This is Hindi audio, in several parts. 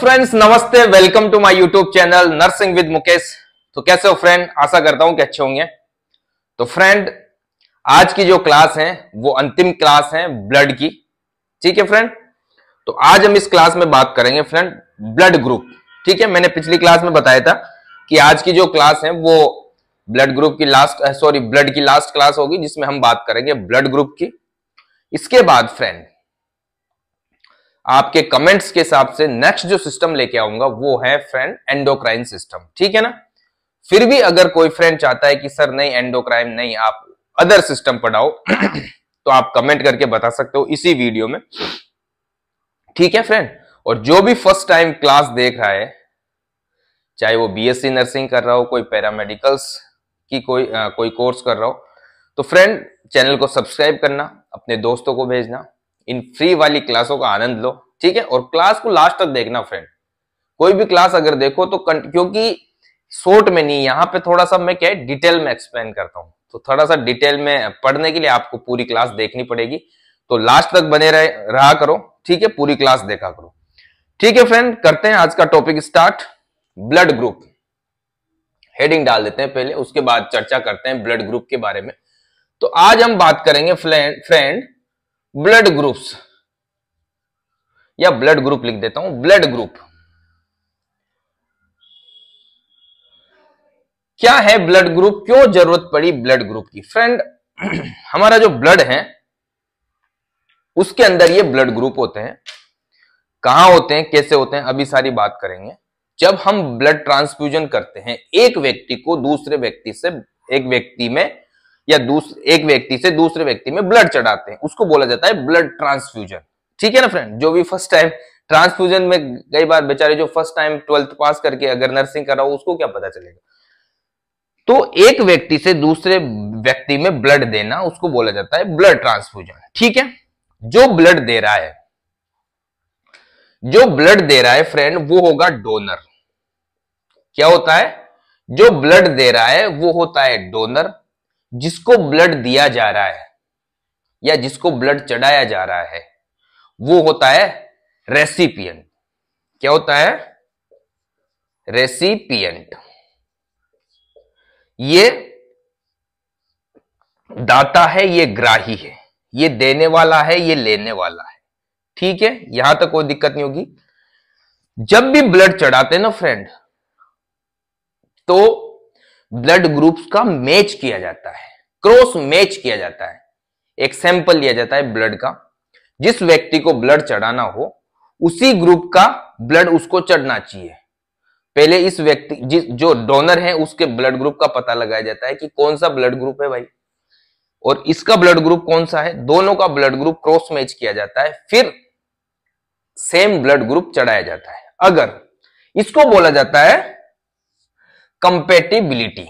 फ्रेंड्स नमस्ते, welcome to my YouTube channel nursing with Mukesh. तो कैसे हो फ्रेंड? आशा करता हूं कि अच्छे होंगे। तो फ्रेंड आज की जो क्लास है वो अंतिम क्लास है ब्लड की। ठीक है फ्रेंड, तो आज हम इस क्लास में बात करेंगे फ्रेंड ब्लड ग्रुप। ठीक है, मैंने पिछली क्लास में बताया था कि आज की जो क्लास है वो ब्लड ग्रुप की ब्लड की लास्ट क्लास होगी जिसमें हम बात करेंगे ब्लड ग्रुप की। इसके बाद फ्रेंड आपके कमेंट्स के हिसाब से नेक्स्ट जो सिस्टम लेके आऊंगा वो है फ्रेंड एंडोक्राइन सिस्टम। ठीक है ना? फिर भी अगर कोई फ्रेंड चाहता है कि सर नहीं एंडोक्राइन नहीं, आप अदर सिस्टम पढ़ाओ तो आप कमेंट करके बता सकते हो इसी वीडियो में। ठीक है फ्रेंड, और जो भी फर्स्ट टाइम क्लास देख रहा है, चाहे वो बीएससी नर्सिंग कर रहा हो, कोई पैरामेडिकल्स की कोई कोर्स कर रहा हो, तो फ्रेंड चैनल को सब्सक्राइब करना, अपने दोस्तों को भेजना, इन फ्री वाली क्लासों का आनंद लो। ठीक है, और क्लास को लास्ट तक देखना फ्रेंड। कोई भी क्लास अगर देखो तो क्योंकि शॉर्ट में नहीं, यहाँ पे थोड़ा सा मैं क्या है डिटेल में एक्सप्लेन करता हूं, तो थोड़ा सा डिटेल में पढ़ने के लिए आपको पूरी क्लास देखनी पड़ेगी। तो लास्ट तक बने रहा करो। ठीक है, पूरी क्लास देखा करो। ठीक है फ्रेंड, करते हैं आज का topic start. Blood group heading डाल देते हैं पहले, उसके बाद चर्चा करते हैं ब्लड ग्रुप के बारे में। तो आज हम बात करेंगे फ्रेंड ब्लड ग्रुप्स, या ब्लड ग्रुप लिख देता हूं, ब्लड ग्रुप क्या है, ब्लड ग्रुप क्यों जरूरत पड़ी ब्लड ग्रुप की। फ्रेंड हमारा जो ब्लड है उसके अंदर ये ब्लड ग्रुप होते हैं। कहां होते हैं, कैसे होते हैं, अभी सारी बात करेंगे। जब हम ब्लड ट्रांसफ्यूजन करते हैं एक व्यक्ति को दूसरे व्यक्ति से, एक व्यक्ति से दूसरे व्यक्ति में ब्लड चढ़ाते हैं, उसको बोला जाता है ब्लड ट्रांसफ्यूजन। ठीक है ना फ्रेंड? जो भी फर्स्ट टाइम ट्रांसफ्यूजन में, कई बार बेचारे जो फर्स्ट टाइम 12th पास करके अगर नर्सिंग कर रहा हो उसको क्या पता चलेगा। तो एक व्यक्ति से दूसरे व्यक्ति में ब्लड देना उसको बोला जाता है ब्लड ट्रांसफ्यूजन। ठीक है, जो ब्लड दे रहा है फ्रेंड वो होगा डोनर। क्या होता है? जो ब्लड दे रहा है वो होता है डोनर। जिसको ब्लड दिया जा रहा है या जिसको ब्लड चढ़ाया जा रहा है वो होता है रेसिपिएंट। क्या होता है? रेसिपिएंट। ये दाता है, ये ग्राही है, ये देने वाला है, ये लेने वाला है। ठीक है, यहां तक कोई दिक्कत नहीं होगी। जब भी ब्लड चढ़ाते हैं ना फ्रेंड, तो ब्लड ग्रुप्स का मैच किया जाता है, क्रॉस मैच किया जाता है। एक सैंपल लिया जाता है ब्लड का, जिस व्यक्ति को ब्लड चढ़ाना हो उसी ग्रुप का ब्लड उसको चढ़ना चाहिए। पहले इस व्यक्ति जो डोनर है उसके ब्लड ग्रुप का पता लगाया जाता है कि कौन सा ब्लड ग्रुप है भाई, और इसका ब्लड ग्रुप कौन सा है, दोनों का ब्लड ग्रुप क्रॉस मैच किया जाता है, फिर सेम ब्लड ग्रुप चढ़ाया जाता है। अगर इसको बोला जाता है कंपैटिबिलिटी।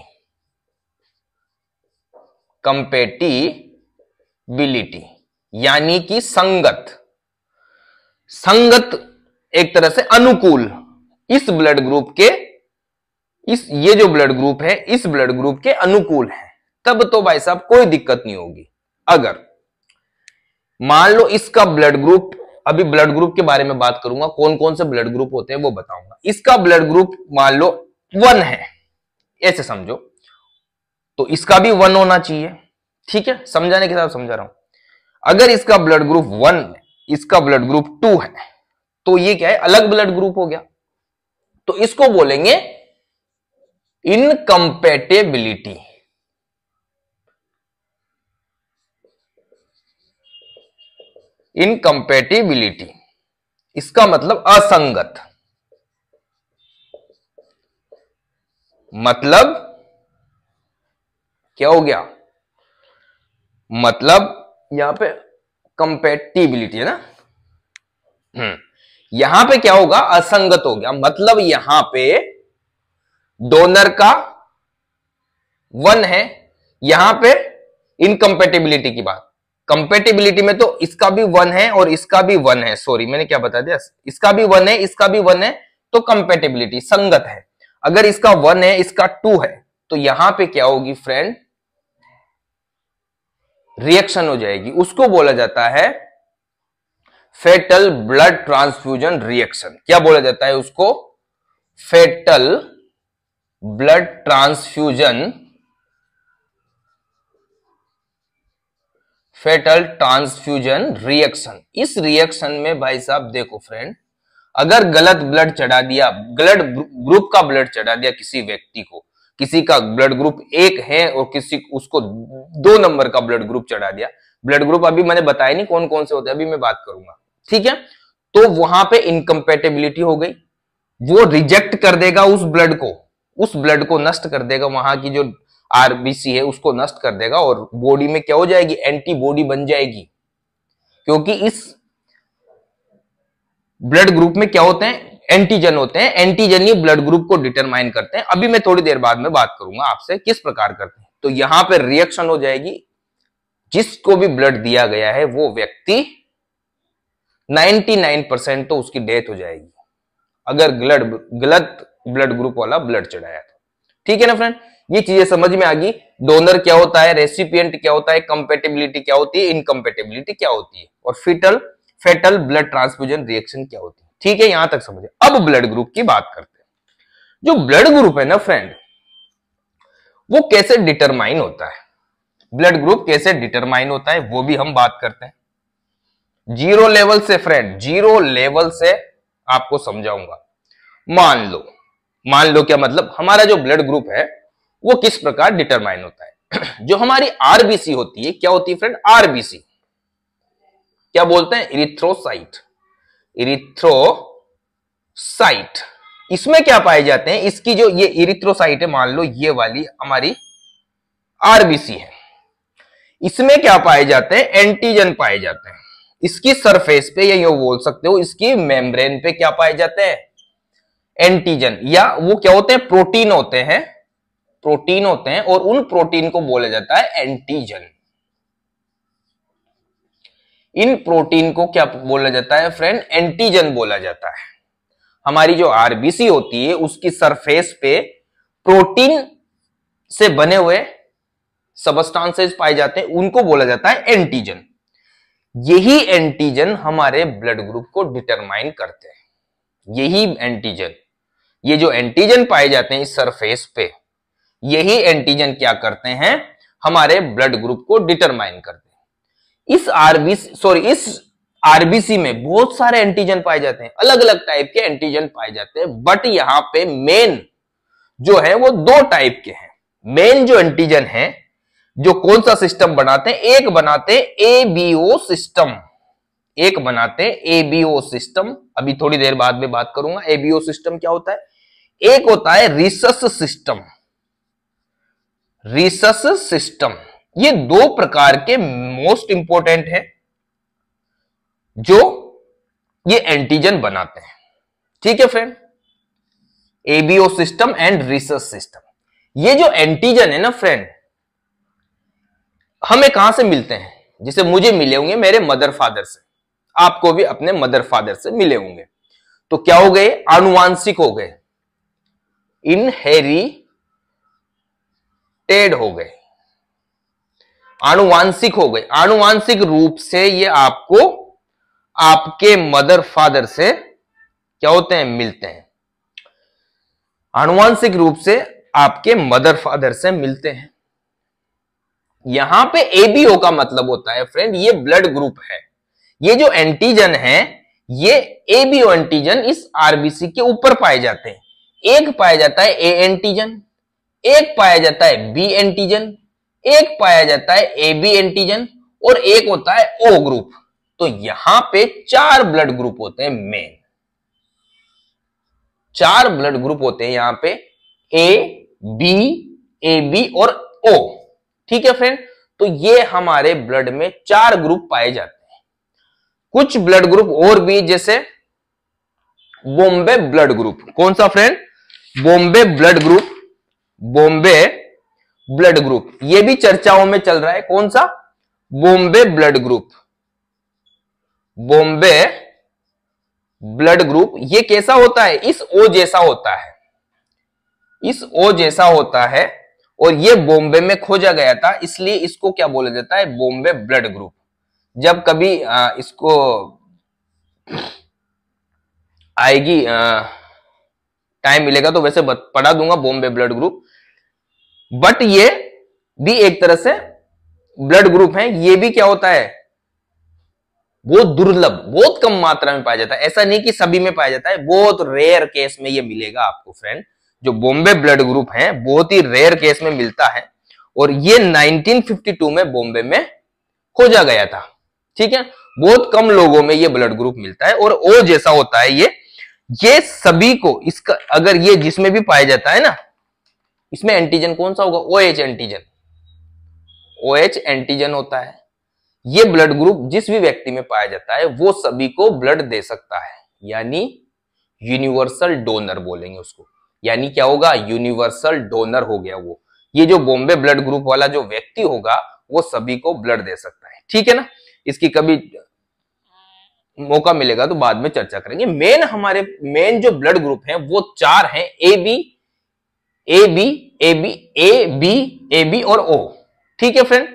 यानी कि संगत एक तरह से अनुकूल इस ब्लड ग्रुप के, ये जो ब्लड ग्रुप है इस ब्लड ग्रुप के अनुकूल है, तब तो भाई साहब कोई दिक्कत नहीं होगी। अगर मान लो इसका ब्लड ग्रुप, अभी ब्लड ग्रुप के बारे में बात करूंगा, कौन कौन से ब्लड ग्रुप होते हैं वो बताऊंगा। इसका ब्लड ग्रुप मान लो 1 है, ऐसे समझो, तो इसका भी 1 होना चाहिए। ठीक है, समझाने के साथ समझा रहा हूं। अगर इसका ब्लड ग्रुप 1 है, इसका ब्लड ग्रुप 2 है, तो ये क्या है, अलग ब्लड ग्रुप हो गया। तो इसको बोलेंगे इनकम्पैटिबिलिटी। इनकम्पैटिबिलिटी इसका मतलब असंगत। मतलब क्या हो गया, मतलब यहां पे कंपैटिबिलिटी है ना, यहां पे क्या होगा, असंगत हो गया। मतलब यहां पे डोनर का 1 है, यहां पे इनकम्पैटिबिलिटी की बात, कंपैटिबिलिटी में तो इसका भी 1 है और इसका भी 1 है। सॉरी मैंने क्या बता दिया, इसका भी 1 है, इसका भी 1 है, तो कंपैटिबिलिटी संगत है। अगर इसका 1 है, इसका 2 है, तो यहां पे क्या होगी फ्रेंड, रिएक्शन हो जाएगी। उसको बोला जाता है फेटल ब्लड ट्रांसफ्यूजन रिएक्शन। क्या बोला जाता है उसको? Fetal blood transfusion, fetal transfusion reaction. इस रिएक्शन में भाई साहब देखो फ्रेंड, अगर गलत ब्लड चढ़ा दिया, ब्लड ग्रुप का ब्लड चढ़ा दिया किसी व्यक्ति को, किसी का ब्लड ग्रुप 1 है और किसी उसको 2 नंबर का ब्लड ग्रुप चढ़ा दिया, ब्लड ग्रुप अभी मैंने बताया नहीं कौन कौन से होते हैं, अभी मैं बात करूंगा, ठीक है। तो वहां पे इनकम्पेटेबिलिटी हो गई, वो रिजेक्ट कर देगा उस ब्लड को नष्ट कर देगा, वहां की जो आरबीसी है उसको नष्ट कर देगा और बॉडी में क्या हो जाएगी? एंटीबॉडी बन जाएगी। क्योंकि इस ब्लड ग्रुप में क्या होते हैं? एंटीजन होते हैं। एंटीजन ही ब्लड ग्रुप को डिटरमाइन करते हैं। अभी मैं थोड़ी देर बाद में बात करूंगा आपसे किस प्रकार करते हैं। तो यहां पे रिएक्शन हो जाएगी, जिसको भी ब्लड दिया गया है वो व्यक्ति 99% तो उसकी डेथ हो जाएगी, अगर गलत ब्लड ग्रुप वाला ब्लड चढ़ाया तो। ठीक है ना फ्रेंड, ये चीजें समझ में आ गई। डोनर क्या होता है, रेसिपिएंट क्या होता है, कंपेटेबिलिटी क्या होती है, इनकम्पेटेबिलिटी क्या होती है, और फेटल ब्लड ट्रांसफ्यूजन रिएक्शन क्या होती है। ठीक है, यहां तक समझे। अब ब्लड ग्रुप की बात करते हैं। जो ब्लड ग्रुप है ना फ्रेंड, वो कैसे डिटरमाइन होता है, ब्लड ग्रुप कैसे डिटरमाइन होता है वो भी हम बात करते हैं। जीरो लेवल से फ्रेंड, जीरो लेवल से आपको समझाऊंगा। मान लो क्या मतलब, हमारा जो ब्लड ग्रुप है वो किस प्रकार डिटरमाइन होता है। जो हमारी आरबीसी होती है, क्या होती है फ्रेंड? आरबीसी क्या बोलते हैं? इरिथ्रोसाइट। इरिथ्रोसाइट, इसमें क्या पाए जाते हैं? इसकी जो ये इरिथ्रोसाइट है, मान लो ये वाली हमारी आरबीसी है, इसमें क्या पाए जाते हैं? एंटीजन पाए जाते हैं। इसकी सरफेस पे, या यूं बोल सकते हो इसकी मेम्ब्रेन पे क्या पाए जाते हैं? एंटीजन, या वो क्या होते हैं? प्रोटीन होते हैं, प्रोटीन होते हैं, और उन प्रोटीन को बोला जाता है एंटीजन। इन प्रोटीन को क्या बोला जाता है फ्रेंड? एंटीजन बोला जाता है। हमारी जो आरबीसी होती है उसकी सरफेस पे प्रोटीन से बने हुए सबस्टांसेस पाए जाते हैं, उनको बोला जाता है एंटीजन। यही एंटीजन हमारे ब्लड ग्रुप को डिटरमाइन करते हैं। यही एंटीजन, ये जो एंटीजन पाए जाते हैं इस सरफेस पे, यही एंटीजन क्या करते हैं? हमारे ब्लड ग्रुप को डिटरमाइन करते हैं। इस आरबीसी में बहुत सारे एंटीजन पाए जाते हैं, अलग अलग टाइप के एंटीजन पाए जाते हैं, बट यहां पे मेन जो है वो 2 टाइप के हैं। मेन जो एंटीजन है, जो कौन सा सिस्टम बनाते हैं? एक बनाते हैं एबीओ सिस्टम, एक बनाते हैं एबीओ सिस्टम। अभी थोड़ी देर बाद में बात करूंगा एबीओ सिस्टम क्या होता है। एक होता है रिसस सिस्टम। रिसस सिस्टम, ये 2 प्रकार के मोस्ट इंपॉर्टेंट है जो ये एंटीजन बनाते हैं। ठीक है friend, ABO system and rhesus system. ये जो एंटीजन है ना फ्रेंड, हमें कहां से मिलते हैं? जैसे मुझे मिले होंगे मेरे मदर फादर से, आपको भी अपने मदर फादर से मिले होंगे। तो क्या हो गए? आनुवांशिक हो गए, इनहेरिटेड हो गए, आनुवांशिक हो गए। आनुवांशिक रूप से ये आपको आपके मदर फादर से क्या होते हैं? मिलते हैं। आनुवांशिक रूप से आपके मदर फादर से मिलते हैं। यहां पे एबीओ का मतलब होता है फ्रेंड, ये ब्लड ग्रुप है। ये जो एंटीजन है, ये एबीओ एंटीजन इस आरबीसी के ऊपर पाए जाते हैं। एक पाया जाता है ए एंटीजन, एक पाया जाता है बी एंटीजन, एक पाया जाता है ए बी एंटीजन, और एक होता है ओ ग्रुप। तो यहां पे 4 ब्लड ग्रुप होते हैं मेन, 4 ब्लड ग्रुप होते हैं यहां पे, ए बी और ओ। ठीक है फ्रेंड, तो ये हमारे ब्लड में 4 ग्रुप पाए जाते हैं। कुछ ब्लड ग्रुप और भी, जैसे बॉम्बे ब्लड ग्रुप। कौन सा friend? Bombay blood group. Bombay blood group ये भी चर्चाओं में चल रहा है। कौन सा? Bombay blood group. Bombay blood group ये कैसा होता है? इस ओ जैसा होता है, इस ओ जैसा होता है, और ये बॉम्बे में खोजा गया था, इसलिए इसको क्या बोला जाता है? Bombay blood group. जब कभी इसको आएगी, टाइम मिलेगा तो वैसे पढ़ा दूंगा बॉम्बे ब्लड ग्रुप, बट ये भी एक तरह से ब्लड ग्रुप है। ये भी क्या होता है, बहुत दुर्लभ, बहुत कम मात्रा में पाया जाता है। ऐसा नहीं कि सभी में पाया जाता है, बहुत रेयर केस में ये मिलेगा आपको फ्रेंड। जो बॉम्बे ब्लड ग्रुप है बहुत ही रेयर केस में मिलता है, और ये 1952 में बॉम्बे में खोजा गया था। ठीक है, बहुत कम लोगों में ये ब्लड ग्रुप मिलता है, और ओ जैसा होता है ये सभी को, इसका अगर ये जिसमें भी पाया जाता है ना, इसमें एंटीजन कौन सा होगा, OH एंटीजन, OH एंटीजन होता है। ये ब्लड ग्रुप जिस भी व्यक्ति में पाया जाता है वो सभी को ब्लड दे सकता है, यानी यूनिवर्सल डोनर बोलेंगे उसको। यानी क्या होगा, यूनिवर्सल डोनर हो गया वो। ये जो बॉम्बे ब्लड ग्रुप वाला जो व्यक्ति होगा वो सभी को ब्लड दे सकता है। ठीक है ना, इसकी कभी मौका मिलेगा तो बाद में चर्चा करेंगे। मेन जो ब्लड ग्रुप है वो 4 हैं, ए बी और ओ। ठीक है फ्रेंड,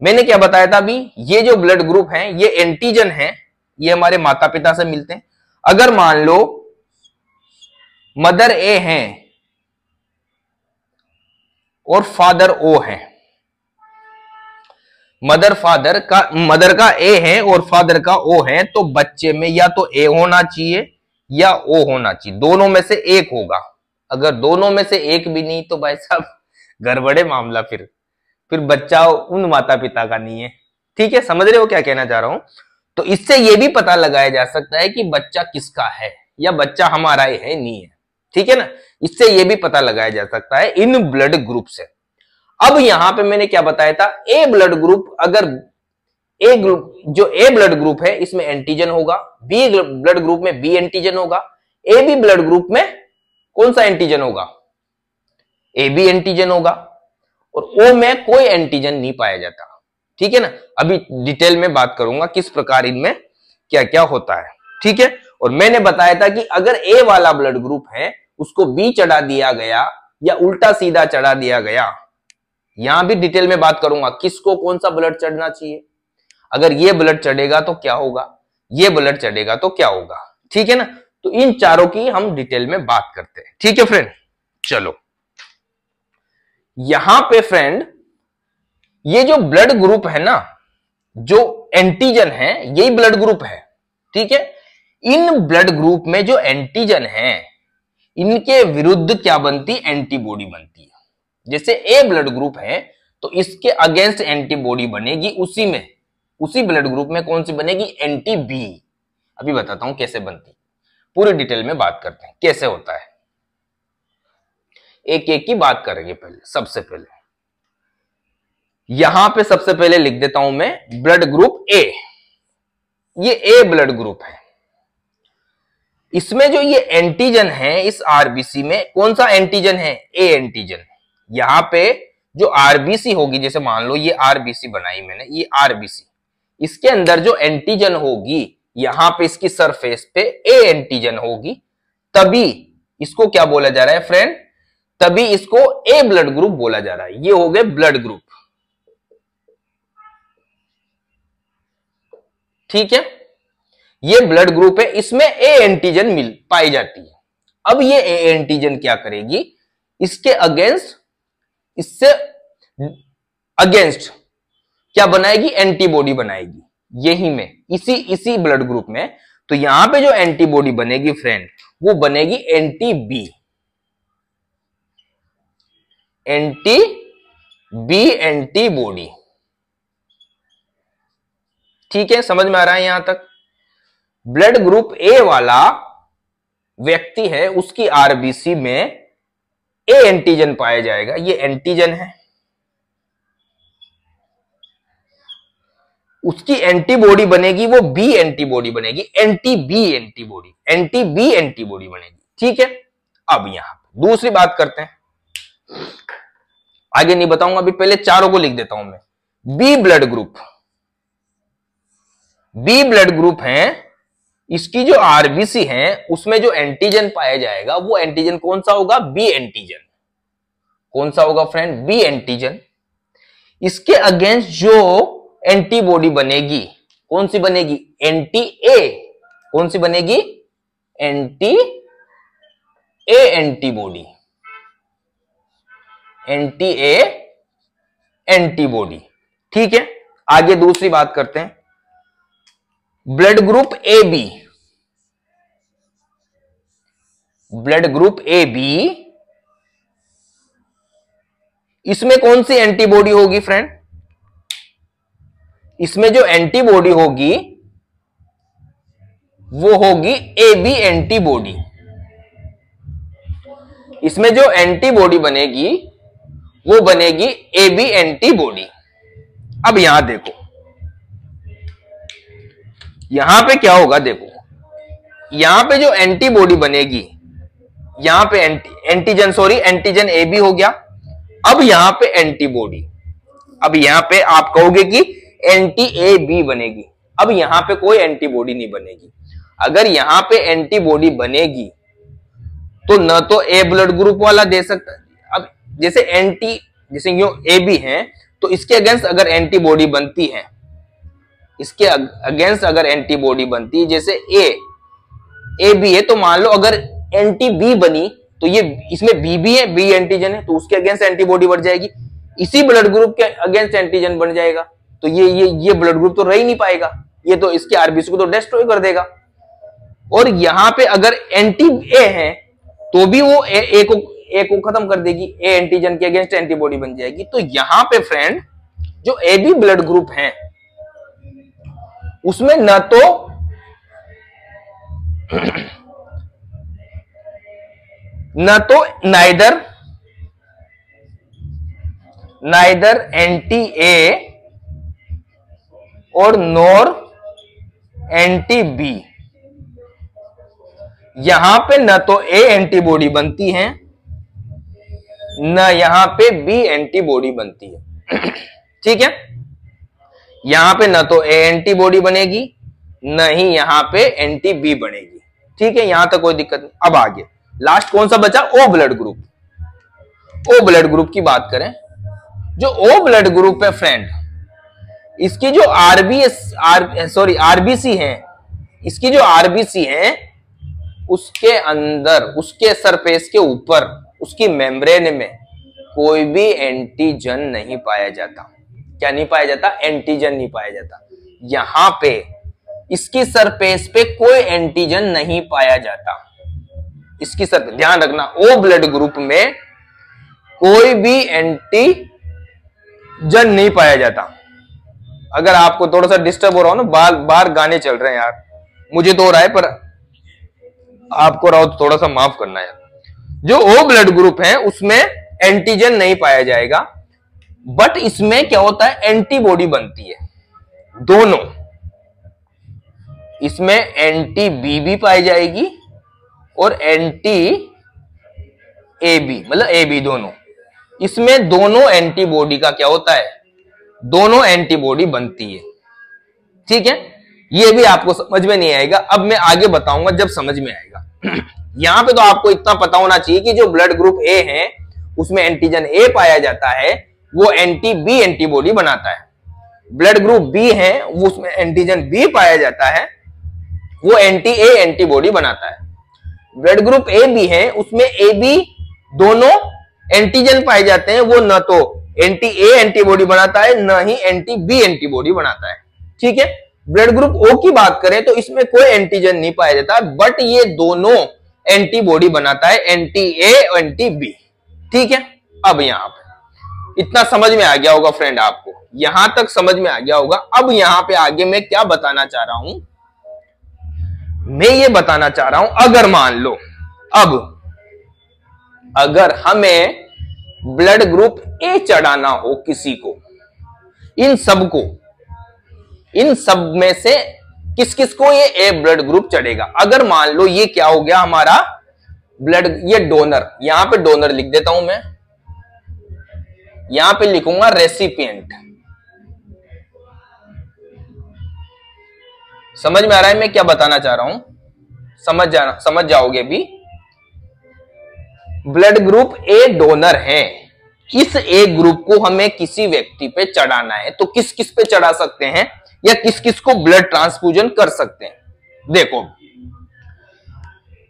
मैंने क्या बताया था अभी, ये जो ब्लड ग्रुप हैं ये एंटीजन हैं, ये हमारे माता पिता से मिलते हैं। अगर मान लो मदर ए हैं और फादर ओ है, मदर का ए है और फादर का ओ है, तो बच्चे में या तो ए होना चाहिए या ओ होना चाहिए, दोनों में से एक होगा। अगर दोनों में से एक भी नहीं तो भाई साहब गड़बड़े मामला, फिर बच्चा उन माता पिता का नहीं है। ठीक है, समझ रहे हो क्या कहना चाह रहा हूं। तो इससे यह भी पता लगाया जा सकता है कि बच्चा किसका है या बच्चा हमारा है नहीं है। ठीक है ना, इससे यह भी पता लगाया जा सकता है इन ब्लड ग्रुप से। अब यहां पे मैंने क्या बताया था, ए ब्लड ग्रुप, अगर ए ग्रुप जो ए ब्लड ग्रुप है इसमें एंटीजन होगा, बी ब्लड ग्रुप में बी एंटीजन होगा, ए बी ब्लड ग्रुप में कौन सा एंटीजन होगा, ए बी एंटीजन होगा, और ओ में कोई एंटीजन नहीं पाया जाता। ठीक है ना, अभी डिटेल में बात करूंगा किस प्रकार इनमें क्या क्या होता है। ठीक है, और मैंने बताया था कि अगर ए वाला ब्लड ग्रुप है उसको बी चढ़ा दिया गया या उल्टा सीधा चढ़ा दिया गया, यहां भी डिटेल में बात करूंगा किसको कौन सा ब्लड चढ़ना चाहिए। अगर ये ब्लड चढ़ेगा तो क्या होगा, ये ब्लड चढ़ेगा तो क्या होगा। ठीक है ना, तो इन चारों की हम डिटेल में बात करते हैं। ठीक है फ्रेंड, चलो यहां पे फ्रेंड ये जो ब्लड ग्रुप है ना, जो एंटीजन है यही ब्लड ग्रुप है। ठीक है, इन ब्लड ग्रुप में जो एंटीजन है इनके विरुद्ध क्या बनती, एंटीबॉडी बनती है। जैसे ए ब्लड ग्रुप है तो इसके अगेंस्ट एंटीबॉडी बनेगी, उसी ब्लड ग्रुप में कौन सी बनेगी, एंटी बी। अभी बताता हूं कैसे बनती, पूरी डिटेल में बात करते हैं कैसे होता है, एक एक की बात करेंगे। पहले सबसे पहले यहां पे सबसे पहले लिख देता हूं मैं ब्लड ग्रुप ए। ये ए ब्लड ग्रुप है, इसमें जो ये एंटीजन है इस आरबीसी में कौन सा एंटीजन है, ए एंटीजन। यहां पे जो आरबीसी होगी, जैसे मान लो ये आरबीसी बनाई मैंने, ये आरबीसी, इसके अंदर जो एंटीजन होगी यहां पे इसकी सरफेस पे ए एंटीजन होगी, तभी इसको क्या बोला जा रहा है फ्रेंड, तभी इसको ए ब्लड ग्रुप बोला जा रहा है। ये हो गए ब्लड ग्रुप। ठीक है, ये ब्लड ग्रुप है, इसमें ए एंटीजन पाई जाती है। अब ये ए एंटीजन क्या करेगी, इसके अगेंस्ट, इससे अगेंस्ट क्या बनाएगी, एंटीबॉडी बनाएगी। यही में इसी ब्लड ग्रुप में, तो यहां पे जो एंटीबॉडी बनेगी फ्रेंड वो बनेगी एंटी बी एंटीबॉडी। ठीक है, समझ में आ रहा है यहां तक। ब्लड ग्रुप ए वाला व्यक्ति है उसकी आरबीसी में ए एंटीजन पाया जाएगा, ये एंटीजन है, उसकी एंटीबॉडी बनेगी वो बी एंटीबॉडी बनेगी, एंटी बी एंटीबॉडी बनेगी। ठीक है, अब यहां पे दूसरी बात करते हैं, आगे नहीं बताऊंगा, अभी पहले चारों को लिख देता हूं मैं। बी ब्लड ग्रुप है, इसकी जो आरबीसी है उसमें जो एंटीजन पाया जाएगा वो एंटीजन कौन सा होगा, बी एंटीजन। कौन सा होगा फ्रेंड, बी एंटीजन। इसके अगेंस्ट जो एंटीबॉडी बनेगी कौन सी बनेगी, एंटी ए। कौन सी बनेगी? Anti A antibody, anti A antibody. ठीक है, आगे दूसरी बात करते हैं। Blood group A B, blood group A B, इसमें कौन सी एंटीबॉडी होगी फ्रेंड? इसमें जो एंटीबॉडी होगी वो होगी ए बी एंटीबॉडी। इसमें जो एंटीबॉडी बनेगी वो बनेगी ए बी एंटीबॉडी। अब यहां देखो, यहां पे क्या होगा? देखो, यहां पे जो एंटीबॉडी बनेगी, यहां पे एंटीजन ए बी हो गया। अब यहां पे एंटीबॉडी, अब यहां पे आप कहोगे कि एंटी ए बी बनेगी। अब यहां पे कोई एंटीबॉडी नहीं बनेगी। अगर यहां पे एंटीबॉडी बनेगी तो न तो ए ब्लड ग्रुप वाला दे सकता है। अब जैसे यो ए बी है तो इसके अगेंस्ट अगर एंटीबॉडी बनती है, इसके अगेंस्ट अगर एंटीबॉडी बनती है, जैसे ए बी है, तो मान लो अगर एंटी बी बनी तो ये इसमें बी भी है, बी एंटीजन है, तो उसके अगेंस्ट एंटीबॉडी बढ़ जाएगी। इसी ब्लड ग्रुप के अगेंस्ट एंटीजन बन जाएगा, तो ये ब्लड ग्रुप तो रह ही नहीं पाएगा, ये तो इसके आरबीसी को तो डिस्ट्रॉय कर देगा। और यहां पे अगर एंटी ए है तो भी वो ए को खत्म कर देगी, ए एंटीजन के अगेंस्ट एंटीबॉडी बन जाएगी। तो यहां पे फ्रेंड जो ए बी ब्लड ग्रुप है उसमें न तो नाइदर एंटी ए और नॉर एंटी बी, यहां पे न तो ए एंटीबॉडी बनती है न यहां पे बी एंटीबॉडी बनती है। ठीक है, यहां पे न तो ए एंटीबॉडी बनेगी न ही यहां पे एंटी बी बनेगी। ठीक है, यहां तक कोई दिक्कत नहीं। अब आगे लास्ट कौन सा बचा? O blood group. O blood group की बात करें, जो ओ ब्लड ग्रुप है फ्रेंड, इसकी जो आरबीसी है, इसकी जो आरबीसी है उसके अंदर, उसके सरफेस के ऊपर, उसकी मेम्ब्रेन में कोई भी एंटीजन नहीं पाया जाता। क्या नहीं पाया जाता? एंटीजन नहीं पाया जाता। यहां पे इसकी सरफेस पे कोई एंटीजन नहीं पाया जाता। इसकी सरफेस, ध्यान रखना, ओ ब्लड ग्रुप में कोई भी एंटीजन नहीं पाया जाता। अगर आपको थोड़ा सा डिस्टर्ब हो रहा हो ना, बाहर गाने चल रहे हैं यार, मुझे तो हो रहा है पर आपको रहा हो तो थोड़ा सा माफ करना यार। जो ओ ब्लड ग्रुप है उसमें एंटीजन नहीं पाया जाएगा, बट इसमें क्या होता है? एंटीबॉडी बनती है दोनों। इसमें एंटी बी भी पाई जाएगी और एंटी ए बी, मतलब ए बी दोनों। इसमें दोनों एंटीबॉडी का क्या होता है? दोनों एंटीबॉडी बनती है। ठीक है, ये भी आपको समझ में नहीं आएगा, अब मैं आगे बताऊंगा जब समझ में आएगा। यहां पे तो आपको इतना पता होना चाहिए कि जो ब्लड ग्रुप ए है उसमें एंटीजन ए पाया जाता है, वो एंटी बी एंटीबॉडी बनाता है। ब्लड ग्रुप बी है वो उसमें एंटीजन बी पाया जाता है, वो एंटी ए एंटीबॉडी बनाता है। ब्लड ग्रुप ए बी है उसमें ए बी दोनों एंटीजन पाए जाते हैं, वो न तो एंटी ए एंटीबॉडी बनाता है न ही एंटी बी एंटीबॉडी बनाता है। ठीक है, ब्लड ग्रुप ओ की बात करें तो इसमें कोई एंटीजन नहीं पाया जाता, बट ये दोनों एंटीबॉडी बनाता है, एंटी ए एंटी बी। ठीक है, अब यहां पे इतना समझ में आ गया होगा फ्रेंड, आपको यहां तक समझ में आ गया होगा। अब यहां पे आगे मैं क्या बताना चाह रहा हूं? मैं ये बताना चाह रहा हूं, अगर मान लो अब अगर हमें ब्लड ग्रुप ए चढ़ाना हो किसी को, इन सब में से किस किस को ये ए ब्लड ग्रुप चढ़ेगा? अगर मान लो ये क्या हो गया हमारा ब्लड, ये डोनर, यहां पे डोनर लिख देता हूं मैं, यहां पे लिखूंगा रेसिपिएंट। समझ में आ रहा है मैं क्या बताना चाह रहा हूं? समझ जाओगे भी। ब्लड ग्रुप ए डोनर है, इस ए ग्रुप को हमें किसी व्यक्ति पे चढ़ाना है, तो किस किस पे चढ़ा सकते हैं या किस किस को ब्लड ट्रांसफ्यूजन कर सकते हैं? देखो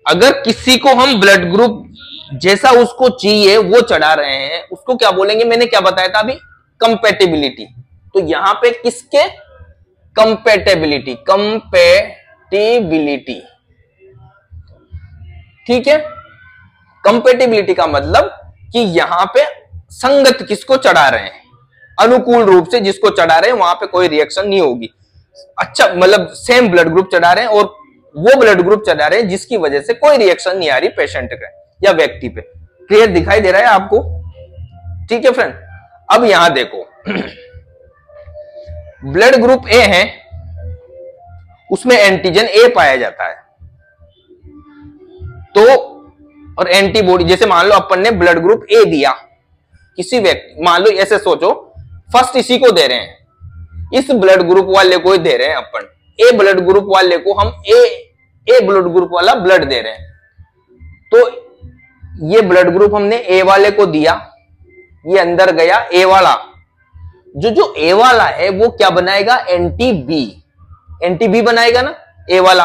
अगर किसी को हम ब्लड ग्रुप जैसा उसको चाहिए वो चढ़ा रहे हैं, उसको क्या बोलेंगे, मैंने क्या बताया था अभी, कंपेटिबिलिटी। तो यहां पे किसके, कंपेटिबिलिटी, कंपेटिबिलिटी, ठीक है। कंपेटिबिलिटी का मतलब कि यहां पे संगत किसको चढ़ा रहे हैं, अनुकूल रूप से जिसको चढ़ा रहे हैं वहां पे कोई रिएक्शन नहीं होगी। अच्छा, मतलब सेम ब्लड ग्रुप चढ़ा रहे हैं और वो ब्लड ग्रुप चढ़ा रहे हैं जिसकी वजह से कोई रिएक्शन नहीं आ रही पेशेंट का या व्यक्ति पे। क्लियर दिखाई दे रहा है आपको, ठीक है फ्रेंड। अब यहां देखो, ब्लड ग्रुप ए है, उसमें एंटीजन ए पाया जाता है, तो और एंटीबॉडी, जैसे मान लो अपन ने ब्लड ग्रुप ए दिया किसी व्यक्ति, मान लो ऐसे सोचो फर्स्ट इसी को दे रहे हैं, इस ब्लड ग्रुप वाले को ही दे रहे हैं अपन, ए ब्लड ग्रुप वाले को हम ए ब्लड ग्रुप वाला ब्लड दे रहे हैं। तो ये ब्लड ग्रुप हमने ए वाले को दिया, ये अंदर गया ए वाला, जो ए वाला है वो क्या बनाएगा, एंटी बी बनाएगा ना ए वाला,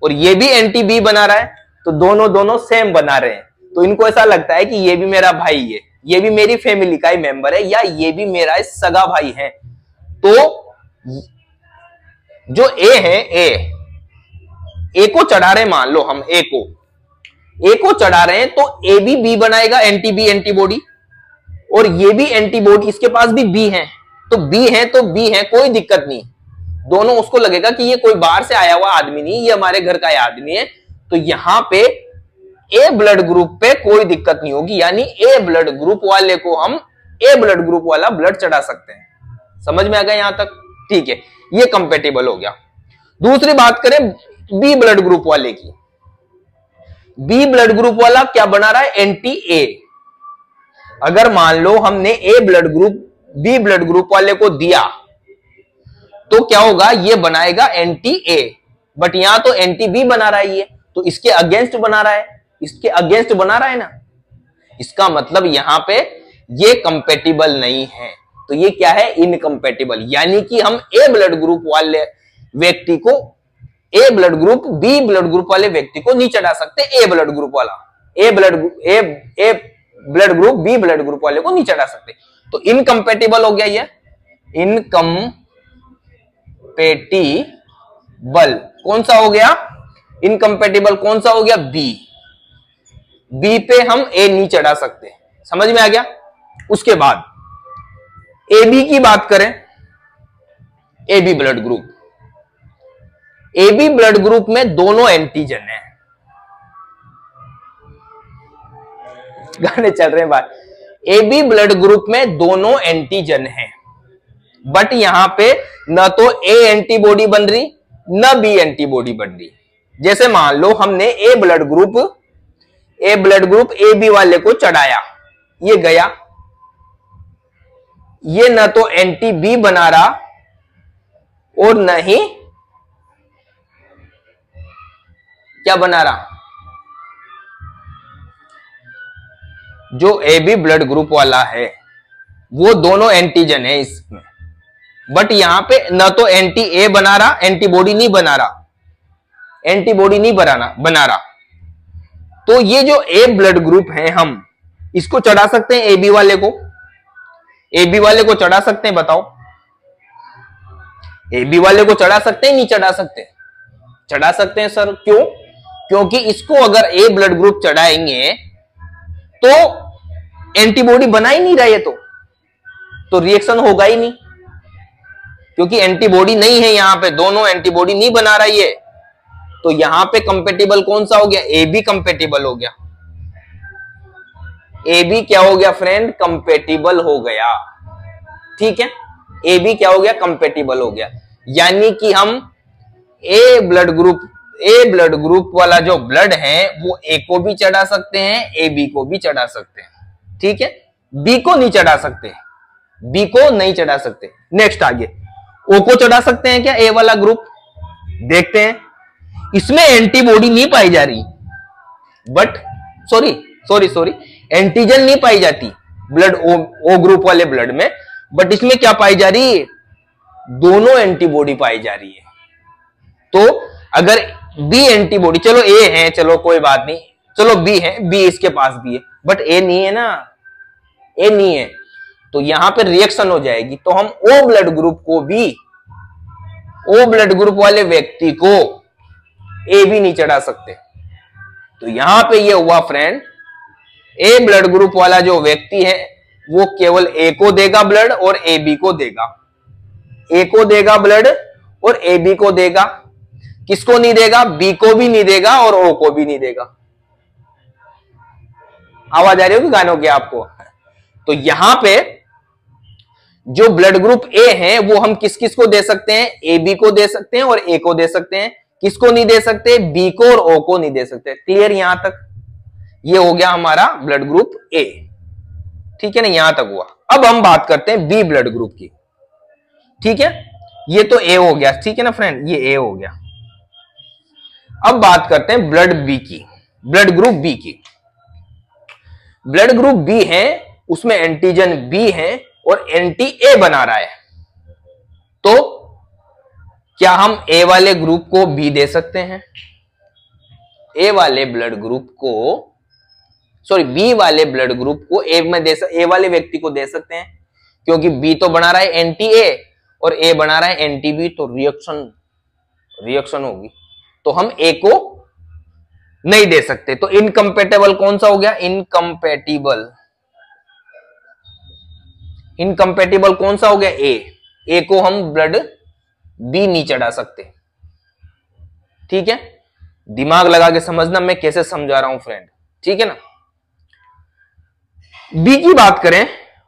और ये भी एंटी बी बना रहा है, तो दोनों सेम बना रहे हैं। तो इनको ऐसा लगता है कि ये भी मेरा भाई है, ये भी मेरी फैमिली का ही मेंबर है, या ये भी मेरा सगा भाई है। तो जो ए है, ए को चढ़ा रहे, मान लो हम ए को चढ़ा रहे हैं, तो ए भी बी बनाएगा, एंटी बी एंटीबॉडी, और ये भी एंटीबॉडी, इसके पास भी बी है, तो बी है तो बी है, कोई दिक्कत नहीं। दोनों उसको लगेगा कि ये कोई बाहर से आया हुआ आदमी नहीं, ये हमारे घर का आदमी है। तो यहां पे ए ब्लड ग्रुप पे कोई दिक्कत नहीं होगी, यानी ए ब्लड ग्रुप वाले को हम ए ब्लड ग्रुप वाला ब्लड चढ़ा सकते हैं। समझ में आ गया यहां तक, ठीक है, ये कंपेटिबल हो गया। दूसरी बात करें बी ब्लड ग्रुप वाले की, बी ब्लड ग्रुप वाला क्या बना रहा है, एंटी ए। अगर मान लो हमने A blood group B blood group वाले को दिया, तो क्या होगा, ये बनाएगा एंटी ए, बट यहां तो एंटी बी बना रहा है, ये तो इसके अगेंस्ट बना रहा है, इसके अगेंस्ट बना रहा है ना, इसका मतलब यहां पे ये कंपेटिबल नहीं है। तो ये क्या है, इनकम्पेटिबल, यानी कि हम ए ब्लड ग्रुप वाले व्यक्ति को, A blood group B blood group वाले व्यक्ति को नहीं चढ़ा सकते, ए ब्लड ग्रुप वाला A blood group B blood group वाले को नहीं चढ़ा सकते। तो इनकम्पेटिबल हो गया ये, इनकम्पेटिबल कौन सा हो गया, इनकम्पेटिबल कौन सा हो गया, बी पे हम ए नहीं चढ़ा सकते। समझ में आ गया। उसके बाद ए बी की बात करें, A B blood group, A B blood group में दोनों एंटीजन है, गाने चल रहे हैं बात, ए बी ब्लड ग्रुप में दोनों एंटीजन है, बट यहां पे न तो ए एंटीबॉडी बन रही न बी एंटीबॉडी बन रही। जैसे मान लो हमने A blood group A B वाले को चढ़ाया, ये गया, ये न तो एंटी बी बना रहा और न ही क्या बना रहा, जो ए बी ब्लड ग्रुप वाला है वो दोनों एंटीजन है इसमें, बट यहां पे न तो एंटी ए बना रहा, एंटीबॉडी नहीं बना रहा, एंटीबॉडी नहीं बना रहा। तो ये जो ए ब्लड ग्रुप है, हम इसको चढ़ा सकते हैं ए बी वाले को, ए बी वाले को चढ़ा सकते हैं, बताओ ए बी वाले को चढ़ा सकते हैं, नहीं चढ़ा सकते, चढ़ा सकते हैं सर, क्यों, क्योंकि इसको अगर ए ब्लड ग्रुप चढ़ाएंगे तो एंटीबॉडी बना ही नहीं रहा है, तो रिएक्शन होगा ही नहीं, क्योंकि एंटीबॉडी नहीं है यहां पे, दोनों एंटीबॉडी नहीं बना रही है। तो यहां पे कंपेटिबल कौन सा हो गया, ए बी कंपेटिबल हो गया, ए बी क्या हो गया फ्रेंड, कंपेटिबल हो गया, ठीक है, ए बी क्या हो गया, कंपेटिबल हो गया। यानी कि हम ए ब्लड ग्रुप वाला जो ब्लड है वो ए को भी चढ़ा सकते हैं, ए बी को भी चढ़ा सकते हैं, ठीक है, बी को नहीं चढ़ा सकते, बी को नहीं चढ़ा सकते। नेक्स्ट आगे ओ को चढ़ा सकते हैं क्या, ए वाला ग्रुप, देखते हैं, इसमें एंटीबॉडी नहीं पाई जा रही, बट सॉरी एंटीजन नहीं पाई जाती ब्लड ओ ग्रुप वाले ब्लड में, बट इसमें क्या पाई जा रही है, दोनों एंटीबॉडी पाई जा रही है। तो अगर बी एंटीबॉडी, चलो ए है, चलो कोई बात नहीं, चलो बी है, बी इसके पास भी है, बट ए नहीं है ना, ए नहीं है, तो यहां पे रिएक्शन हो जाएगी। तो हम ओ ब्लड ग्रुप को भी, ओ ब्लड ग्रुप वाले व्यक्ति को ए भी नहीं चढ़ा सकते। तो यहां पे ये हुआ फ्रेंड, ए ब्लड ग्रुप वाला जो व्यक्ति है वो केवल ए को देगा ब्लड और ए बी को देगा, ए को देगा ब्लड और ए बी को देगा, किसको नहीं देगा? बी को भी नहीं देगा और ओ को भी नहीं देगा। आवाज आ रही होगी गानों की आपको? तो यहां पे जो ब्लड ग्रुप ए है वो हम किस किस को दे सकते हैं? ए बी को दे सकते हैं और ए को दे सकते हैं। किसको नहीं दे सकते? बी को और ओ को नहीं दे सकते। क्लियर यहां तक? ये हो गया हमारा ब्लड ग्रुप ए, ठीक है ना, यहां तक हुआ। अब हम बात करते हैं बी ब्लड ग्रुप की, ठीक है, ये तो ए हो गया, ठीक है ना फ्रेंड, ये ए हो गया। अब बात करते हैं ब्लड बी की, ब्लड ग्रुप बी की। ब्लड ग्रुप बी है, उसमें एंटीजन बी है और एंटी ए बना रहा है, तो क्या हम ए वाले ग्रुप को बी दे सकते हैं? ए वाले ब्लड ग्रुप को, सॉरी बी वाले ब्लड ग्रुप को ए में ए वाले व्यक्ति को दे सकते हैं, क्योंकि बी तो बना रहा है एंटी ए और ए बना रहा है एंटी बी, तो रिएक्शन होगी, तो हम ए को नहीं दे सकते। तो इनकम्पेटेबल कौन सा हो गया? इनकम्पेटेबल कौन सा हो गया? ए को हम ब्लड बी नहीं चढ़ा सकते, ठीक है, दिमाग लगा के समझना मैं कैसे समझा रहा हूं फ्रेंड, ठीक है ना। बी की बात करें,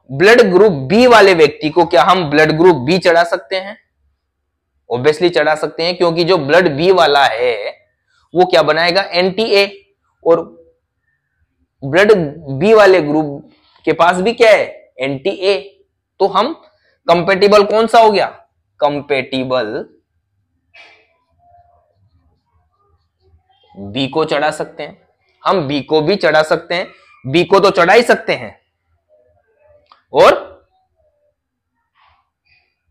ब्लड ग्रुप बी वाले व्यक्ति को क्या हम ब्लड ग्रुप बी चढ़ा सकते हैं? ऑब्वियसली चढ़ा सकते हैं, क्योंकि जो ब्लड बी वाला है वो क्या बनाएगा? एंटी ए, और ब्लड बी वाले ग्रुप के पास भी क्या है? एंटी ए, तो हम कंपेटिबल कौन सा हो गया? कंपेटिबल बी को चढ़ा सकते हैं, हम बी को भी चढ़ा सकते हैं, बी को तो चढ़ा ही सकते हैं और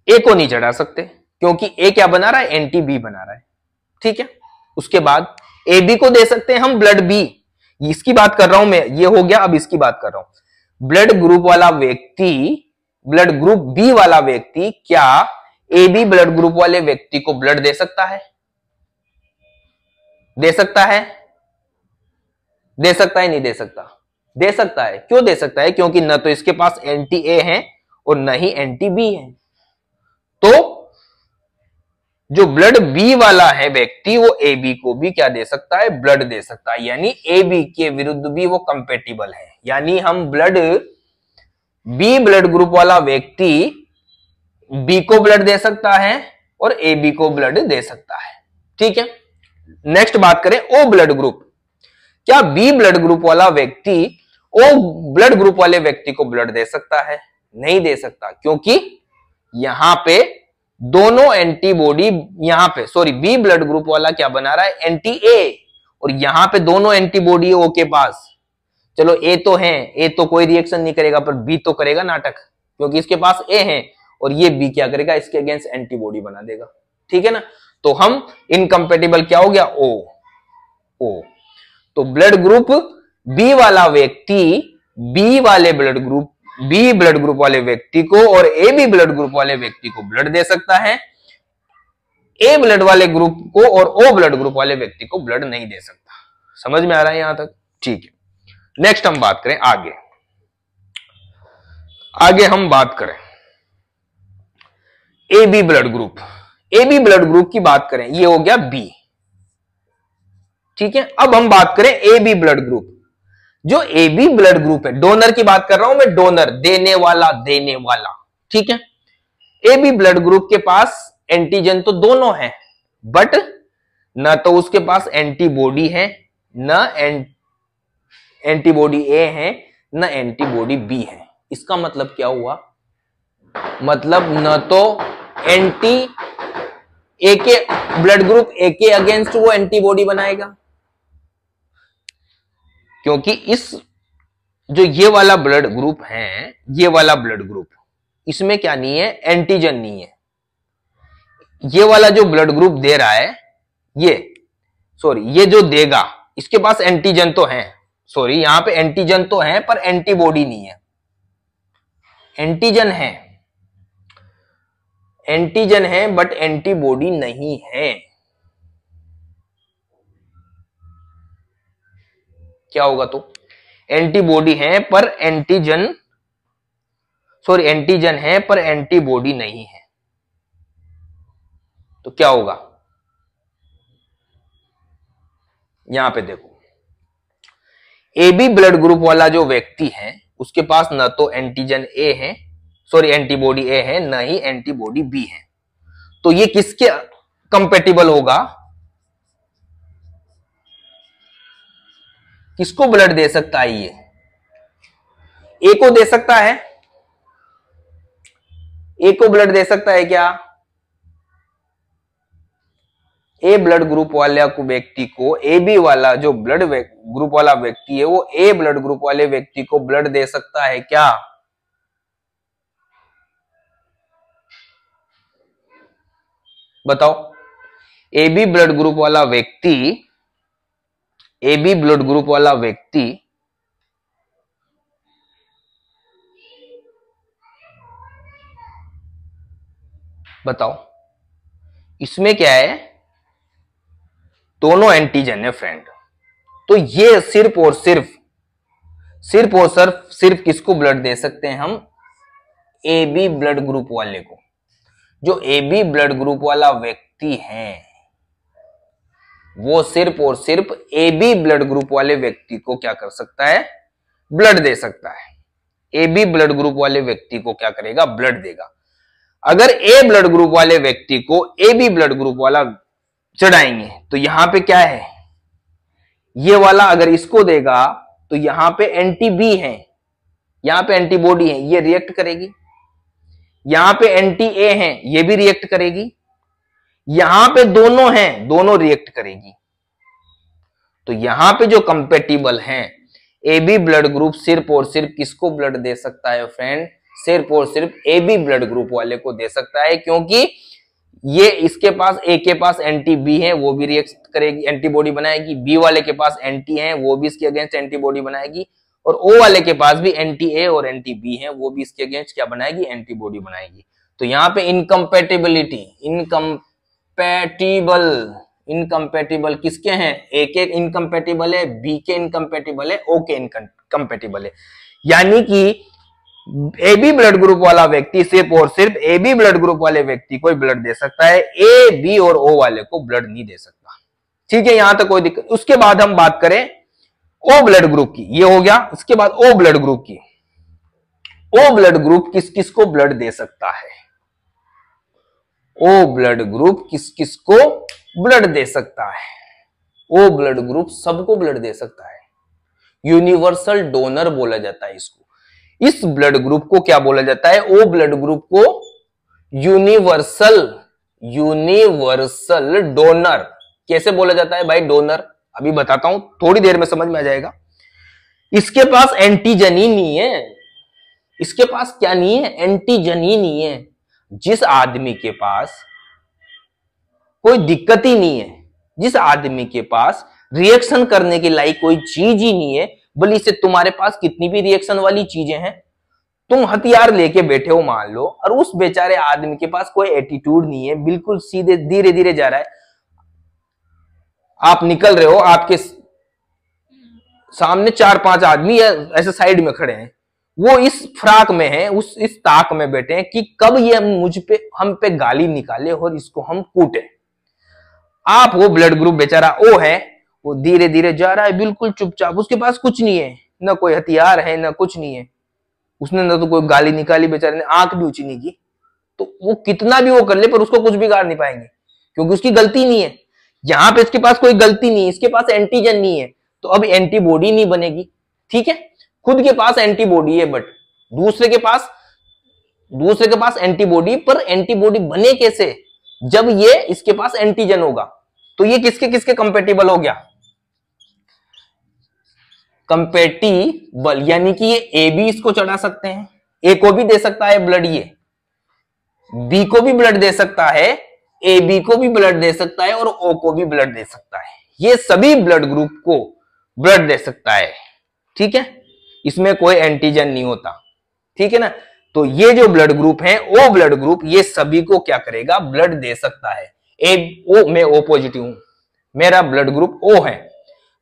ए को नहीं चढ़ा सकते, क्योंकि ए क्या बना रहा है? एंटी बी बना रहा है, ठीक है। उसके बाद ए बी को दे सकते हैं हम ब्लड बी, इसकी बात कर रहा हूं मैं, ये हो गया। अब इसकी बात कर रहा हूं, ब्लड ग्रुप वाला व्यक्ति, ब्लड ग्रुप बी वाला व्यक्ति क्या ए बी ब्लड ग्रुप वाले व्यक्ति को ब्लड दे सकता है? दे सकता है? दे सकता है नहीं दे सकता? दे सकता है। क्यों दे सकता है? क्योंकि न तो इसके पास एंटी ए है और न ही एंटी बी है। तो जो ब्लड बी वाला है व्यक्ति वो ए बी को भी क्या दे सकता है? ब्लड दे सकता है, यानी ए बी के विरुद्ध भी वो कंपेटिबल है, यानी हम ब्लड बी ब्लड ग्रुप वाला व्यक्ति बी को ब्लड दे सकता है और ए बी को ब्लड दे सकता है, ठीक है। नेक्स्ट बात करें ओ ब्लड ग्रुप, क्या बी ब्लड ग्रुप वाला व्यक्ति ओ ब्लड ग्रुप वाले व्यक्ति को ब्लड दे सकता है? नहीं दे सकता, क्योंकि यहां पे दोनों एंटीबॉडी, यहां पे सॉरी बी ब्लड ग्रुप वाला क्या बना रहा है? एंटी ए, और यहां पे दोनों एंटीबॉडी है ओ के पास। चलो ए तो है, ए तो कोई रिएक्शन नहीं करेगा, पर बी तो करेगा नाटक, क्योंकि इसके पास ए है और ये बी क्या करेगा? इसके अगेंस्ट एंटीबॉडी बना देगा, ठीक है ना। तो हम इनकम्पेटिबल क्या हो गया? ओ। तो ब्लड ग्रुप बी वाला व्यक्ति बी ब्लड ग्रुप वाले व्यक्ति को और ए बी ब्लड ग्रुप वाले व्यक्ति को ब्लड दे सकता है, ए ब्लड वाले ग्रुप को और ओ ब्लड ग्रुप वाले व्यक्ति को ब्लड नहीं दे सकता। समझ में आ रहा है यहां तक? ठीक है। नेक्स्ट हम बात करें आगे हम बात करें A B blood group. A B blood group की बात करें, ये हो गया बी, ठीक है। अब हम बात करें ए बी ब्लड ग्रुप। जो ए बी ब्लड ग्रुप है, डोनर की बात कर रहा हूं मैं, डोनर देने वाला, ठीक है। ए बी ब्लड ग्रुप के पास एंटीजन तो दोनों है, बट न तो उसके पास एंटीबॉडी है, न एंटीबॉडी ए है, न एंटीबॉडी बी है। इसका मतलब क्या हुआ? मतलब न तो एंटी ए के ब्लड ग्रुप ए के अगेंस्ट वो एंटीबॉडी बनाएगा, क्योंकि इस जो ये वाला ब्लड ग्रुप है, ये वाला ब्लड ग्रुप, इसमें क्या नहीं है? एंटीजन नहीं है। ये वाला जो ब्लड ग्रुप दे रहा है, सॉरी ये जो देगा इसके पास एंटीजन तो है, सॉरी यहां पे एंटीजन तो है पर एंटीबॉडी नहीं है। एंटीजन है, एंटीजन है बट एंटीबॉडी नहीं है। क्या होगा तो? एंटीबॉडी है पर एंटीजन, सॉरी एंटीजन है पर एंटीबॉडी नहीं है, तो क्या होगा? यहां पे देखो, ए बी ब्लड ग्रुप वाला जो व्यक्ति है उसके पास न तो एंटीजन ए है, सॉरी एंटीबॉडी ए है, न ही एंटीबॉडी बी है, तो ये किसके कंपेटिबल होगा? किसको ब्लड दे सकता है ये? ए को दे सकता है? ए को ब्लड दे सकता है क्या? ए ब्लड ग्रुप वाले व्यक्ति को, ए बी वाला जो ब्लड ग्रुप वाला व्यक्ति है वो ए ब्लड ग्रुप वाले व्यक्ति को ब्लड दे सकता है क्या? बताओ। ए बी ब्लड ग्रुप वाला व्यक्ति, ए बी ब्लड ग्रुप वाला व्यक्ति बताओ, इसमें क्या है? दोनों एंटीजन है फ्रेंड, तो ये सिर्फ और सिर्फ किसको ब्लड दे सकते हैं हम? ए बी ब्लड ग्रुप वाले को। जो ए बी ब्लड ग्रुप वाला व्यक्ति है वो सिर्फ और सिर्फ ए बी ब्लड ग्रुप वाले व्यक्ति को क्या कर सकता है? ब्लड दे सकता है। ए बी ब्लड ग्रुप वाले व्यक्ति को क्या करेगा? ब्लड देगा। अगर ए ब्लड ग्रुप वाले व्यक्ति को ए बी ब्लड ग्रुप वाला चढ़ाएंगे तो यहां पे क्या है? ये वाला अगर इसको देगा तो यहां पे एंटी बी है, यहां पे एंटीबॉडी है, ये रिएक्ट करेगी। यहां पे एंटी ए है, ये भी रिएक्ट करेगी। यहां पे दोनों हैं, दोनों रिएक्ट करेगी। तो यहां पे जो कंपेटिबल है, ए बी ब्लड ग्रुप सिर्फ और सिर्फ किसको ब्लड दे सकता है फ्रेंड? सिर्फ और सिर्फ ए बी ब्लड ग्रुप वाले को दे सकता है, क्योंकि ये इसके पास, ए के पास एंटी बी है, वो भी रिएक्ट करेगी, एंटीबॉडी बनाएगी। बी वाले के पास एंटी है, वो भी इसके अगेंस्ट एंटीबॉडी बनाएगी। और ओ वाले के पास भी एंटी ए और एंटी बी है, वो भी इसके अगेंस्ट क्या बनाएगी? एंटीबॉडी बनाएगी। तो यहाँ पे इनकम्पेटिबिलिटी, इनकम्पेटिबल किसके हैं? ए के इनकम्पेटिबल है, बी के इनकम्पेटिबल है, ओ के इनकम्पेटिबल है। यानी कि ए बी ब्लड ग्रुप वाला व्यक्ति सिर्फ और सिर्फ ए बी ब्लड ग्रुप वाले व्यक्ति को ब्लड दे सकता है, ए बी और ओ वाले को ब्लड नहीं दे सकता। ठीक है, यहां तक कोई दिक्कत। उसके बाद हम बात करें ओ ब्लड ग्रुप की, ये हो गया। उसके बाद ओ ब्लड ग्रुप की। ओ ब्लड ग्रुप किस किस को ब्लड दे सकता है? ओ ब्लड ग्रुप किस किस को ब्लड दे सकता है? ओ ब्लड ग्रुप सबको ब्लड दे सकता है। यूनिवर्सल डोनर बोला जाता है इसको। इस ब्लड ग्रुप को क्या बोला जाता है? ओ ब्लड ग्रुप को यूनिवर्सल डोनर। कैसे बोला जाता है भाई डोनर? अभी बताता हूं, थोड़ी देर में समझ में आ जाएगा। इसके पास एंटीजन ही नहीं है। इसके पास क्या नहीं है? एंटीजन ही नहीं है। जिस आदमी के पास कोई दिक्कत ही नहीं है, जिस आदमी के पास रिएक्शन करने के लायक कोई चीज ही नहीं है, भले से तुम्हारे पास कितनी भी रिएक्शन वाली चीजें हैं, तुम हथियार लेके बैठे हो मान लो, और उस बेचारे आदमी के पास कोई एटीट्यूड नहीं है, बिल्कुल सीधे धीरे धीरे जा रहा है, आप निकल रहे हो, आपके सामने 4-5 आदमी ऐसे साइड में खड़े हैं, वो इस फ्राक में है, इस ताक में बैठे हैं कि कब ये हम पे गाली निकाले और इसको हम कूटे। आप वो ब्लड ग्रुप बेचारा ओ है, वो धीरे धीरे जा रहा है बिल्कुल चुपचाप, उसके पास कुछ नहीं है, ना कोई हथियार है ना कुछ नहीं है, उसने ना तो कोई गाली निकाली, बेचारे ने आंख भी ऊंची नहीं की, तो वो कितना भी वो कर ले पर उसको कुछ बिगाड़ नहीं पाएंगे, क्योंकि उसकी गलती नहीं है। यहां पे इसके पास कोई गलती नहीं है, इसके पास एंटीजन नहीं है, तो अब एंटीबॉडी नहीं बनेगी। ठीक है, खुद के पास एंटीबॉडी है, बट दूसरे के पास एंटीबॉडी, पर एंटीबॉडी बने कैसे? जब ये इसके पास एंटीजन होगा। तो ये किसके किसके कंपेटिबल हो गया? कंपेटिबल, यानी कि ये ए बी इसको चढ़ा सकते हैं, ए को भी दे सकता है ब्लड, ये बी को भी ब्लड दे सकता है, ए बी को भी ब्लड दे सकता है और ओ को भी ब्लड दे सकता है। ये सभी ब्लड ग्रुप को ब्लड दे सकता है, ठीक है, इसमें कोई एंटीजन नहीं होता, ठीक है ना। तो ये जो ब्लड ग्रुप है, ओ ब्लड ग्रुप, ये सभी को क्या करेगा, ब्लड दे सकता है। मैं ओ पॉजिटिव हूं, मेरा ब्लड ग्रुप ओ है,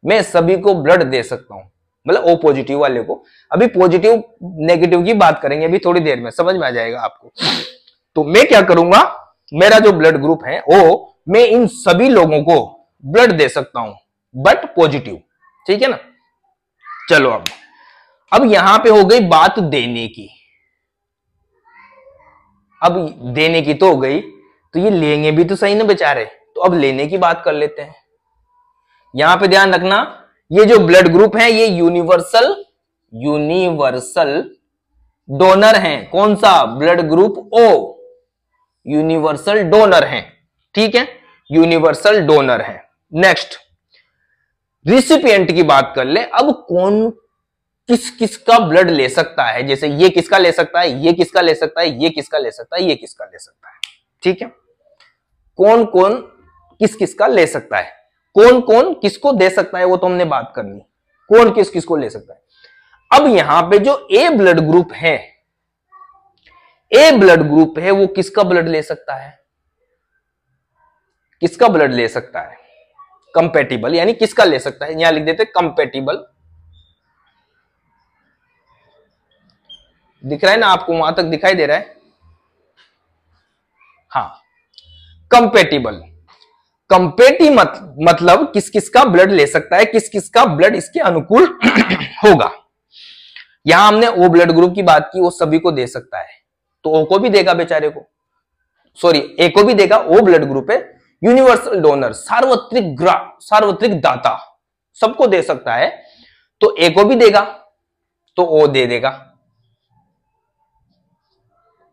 मैं सभी को ब्लड दे सकता हूं, मतलब ओ पॉजिटिव वाले को। अभी पॉजिटिव नेगेटिव की बात करेंगे अभी थोड़ी देर में, समझ में आ जाएगा आपको। तो मैं क्या करूंगा, मेरा जो ब्लड ग्रुप है ओ, मैं इन सभी लोगों को ब्लड दे सकता हूं, बट पॉजिटिव, ठीक है ना। चलो अब यहां पे हो गई बात देने की। अब देने की तो हो गई, तो ये लेंगे भी तो सही ना बेचारे, तो अब लेने की बात कर लेते हैं। यहां पे ध्यान रखना, ये जो ब्लड ग्रुप है ये यूनिवर्सल डोनर है। कौन सा, blood group O, universal donor है, ठीक है, यूनिवर्सल डोनर है। नेक्स्ट रिसिपिएंट की बात कर ले। अब कौन किस किसका ब्लड ले सकता है, जैसे ये किसका ले सकता है, ये किसका ले सकता है, ये किसका ले सकता है, ये किसका ले सकता है, ठीक है। कौन कौन किस किसका ले सकता है, कौन कौन किसको दे सकता है, वो तो हमने बात करनी, कौन किस किसको ले सकता है। अब यहां पे जो ए ब्लड ग्रुप है, ए ब्लड ग्रुप है, वो किसका ब्लड ले सकता है, किसका ब्लड ले सकता है, कंपेटिबल, यानी किसका ले सकता है, यहां लिख देते कंपेटिबल। दिख रहा है ना आपको, वहां तक दिखाई दे रहा है, हाँ, कंपेटिबल। मतलब किस किस का ब्लड ले सकता है, किस किस का ब्लड इसके अनुकूल होगा। यहां हमने ओ ब्लड ग्रुप की बात की, वो सभी को दे सकता है, तो ओ को भी देगा बेचारे को, सॉरी ए को भी देगा। ओ ब्लड ग्रुप है यूनिवर्सल डोनर, सार्वत्रिक दाता, सबको दे सकता है, तो ए को भी देगा, तो ओ दे देगा,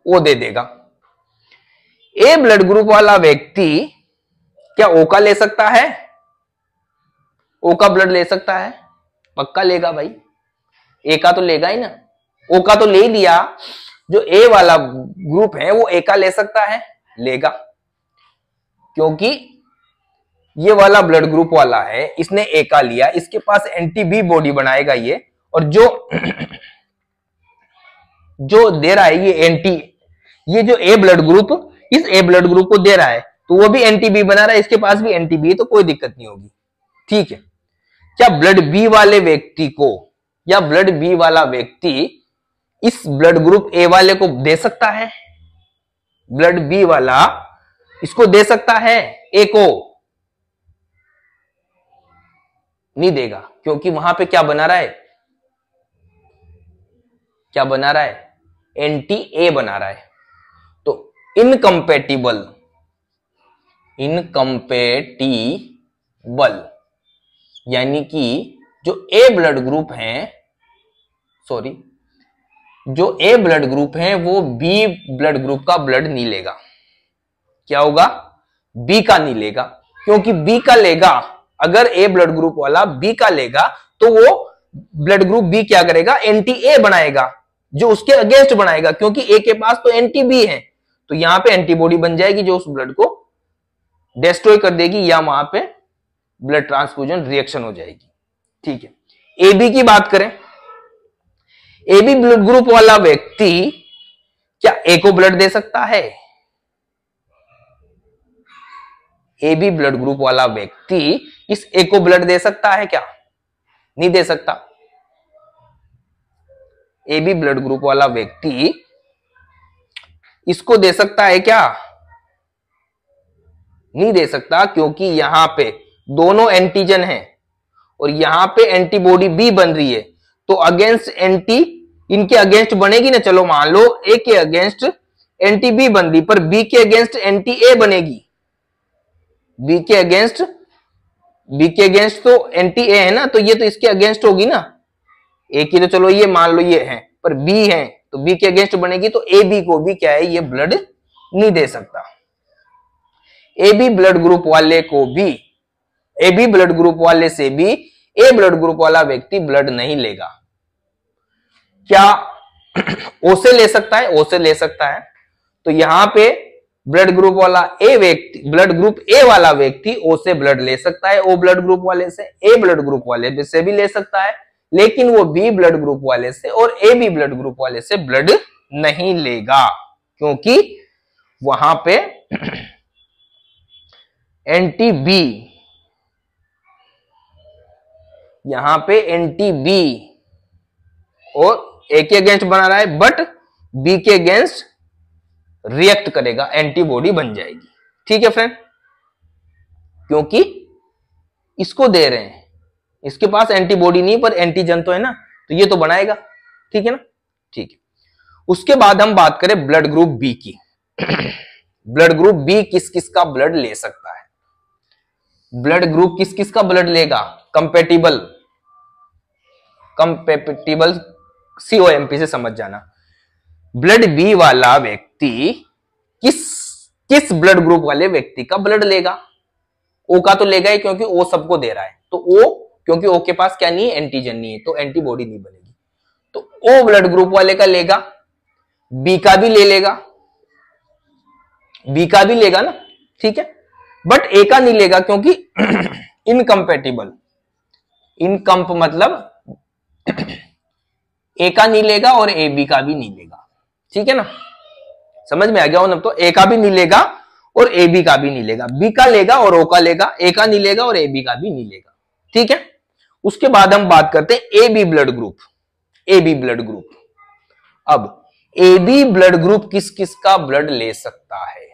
ओ दे देगा। ए ब्लड ग्रुप वाला व्यक्ति क्या ओ का ले सकता है, ओ का ब्लड ले सकता है, पक्का लेगा भाई, ए का तो लेगा ही ना, ओ का तो ले लिया। जो ए वाला ग्रुप है वो ए का ले सकता है, लेगा, क्योंकि ये वाला ब्लड ग्रुप वाला है, इसने ए का लिया, इसके पास एंटी बी बॉडी बनाएगा ये, और जो दे रहा है ये जो ए ब्लड ग्रुप इस ए ब्लड ग्रुप को दे रहा है, तो वो भी एंटी बी बना रहा है, इसके पास भी एंटी बी है, तो कोई दिक्कत नहीं होगी, ठीक है। क्या ब्लड बी वाले व्यक्ति को, या ब्लड बी वाला व्यक्ति इस ब्लड ग्रुप ए वाले को दे सकता है, ब्लड बी वाला इसको दे सकता है, ए को नहीं देगा, क्योंकि वहां पे क्या बना रहा है, क्या बना रहा है, एंटी ए बना रहा है। तो इनकम्पेटिबल यानी कि जो ए ब्लड ग्रुप है, सॉरी, जो ए ब्लड ग्रुप है वो बी ब्लड ग्रुप का ब्लड नहीं लेगा। क्या होगा, बी का नहीं लेगा, क्योंकि बी का लेगा, अगर ए ब्लड ग्रुप वाला बी का लेगा तो वो ब्लड ग्रुप बी क्या करेगा, एंटी ए बनाएगा, जो उसके अगेंस्ट बनाएगा, क्योंकि ए के पास तो एंटी बी है, तो यहां पे एंटीबॉडी बन जाएगी जो उस ब्लड को डिस्ट्रॉय कर देगी, या वहां पे ब्लड ट्रांसफ्यूजन रिएक्शन हो जाएगी, ठीक है। ए बी की बात करें, ए बी ब्लड ग्रुप वाला व्यक्ति क्या ए को ब्लड दे सकता है, ए बी ब्लड ग्रुप वाला व्यक्ति इस ए को ब्लड दे सकता है क्या, नहीं दे सकता। ए बी ब्लड ग्रुप वाला व्यक्ति इसको दे सकता है क्या, नहीं दे सकता, क्योंकि यहां पे दोनों एंटीजन हैं और यहां पे एंटीबॉडी बी बन रही है, तो अगेंस्ट एंटी, इनके अगेंस्ट बनेगी ना, चलो मान लो ए के अगेंस्ट एंटी बी बन रही, पर बी के अगेंस्ट एंटी ए बनेगी, बी के अगेंस्ट तो एंटी ए है ना, तो ये तो इसके अगेंस्ट होगी ना, ए की तो चलो ये मान लो ये है, पर बी है तो बी के अगेंस्ट बनेगी, तो ए बी को भी क्या है, ये ब्लड नहीं दे सकता। ए बी ब्लड ग्रुप वाले को भी, ए बी ब्लड ग्रुप वाले से भी ए ब्लड ग्रुप वाला व्यक्ति ब्लड नहीं लेगा। क्या ओ से ले सकता है, ओ से ले सकता है। तो यहां पे ब्लड ग्रुप वाला ए व्यक्ति, ब्लड ग्रुप ए वाला व्यक्ति ओ से ब्लड ले सकता है, ओ ब्लड ग्रुप वाले से, ए ब्लड ग्रुप वाले से भी ले सकता है, लेकिन वो बी ब्लड ग्रुप वाले से और ए बी ब्लड ग्रुप वाले से ब्लड नहीं लेगा, क्योंकि वहां पे एंटी बी, यहां पे एंटी बी और ए के अगेंस्ट बना रहा है, बट बी के अगेंस्ट रिएक्ट करेगा, एंटीबॉडी बन जाएगी। ठीक है फ्रेंड, क्योंकि इसको दे रहे हैं, इसके पास एंटीबॉडी नहीं पर एंटीजन तो है ना, तो ये तो बनाएगा। ठीक है ना, ठीक है। उसके बाद हम बात करें ब्लड ग्रुप बी की। ब्लड ग्रुप बी किस किस का ब्लड ले सकता है? ब्लड ग्रुप किस किस का ब्लड लेगा? कंपेटिबल, कंपेटिबल COMP से समझ जाना। ब्लड बी वाला व्यक्ति किस ब्लड ग्रुप वाले व्यक्ति का ब्लड लेगा? ओ का तो लेगा ही, क्योंकि ओ सबको दे रहा है, तो ओ, क्योंकि ओ के पास क्या नहीं है, एंटीजन नहीं है, तो एंटीबॉडी नहीं बनेगी, तो ओ ब्लड ग्रुप वाले का लेगा, बी का भी ले लेगा, बी का भी लेगा ना, ठीक है, बट ए का नहीं लेगा, क्योंकि इनकम्पेटिबल, इनकम्प मतलब ए का नहीं लेगा और ए बी का भी नहीं लेगा। ठीक है ना, समझ में आ गया हो ना? तो ए का भी नहीं लेगा और ए बी का भी नहीं लेगा, बी का लेगा और ओ का लेगा, ए का नहीं लेगा और ए बी का भी नहीं लेगा। ठीक है, उसके बाद हम बात करते हैं A B blood group. A B blood group, अब ए बी ब्लड ग्रुप किस किस का ब्लड ले सकता है?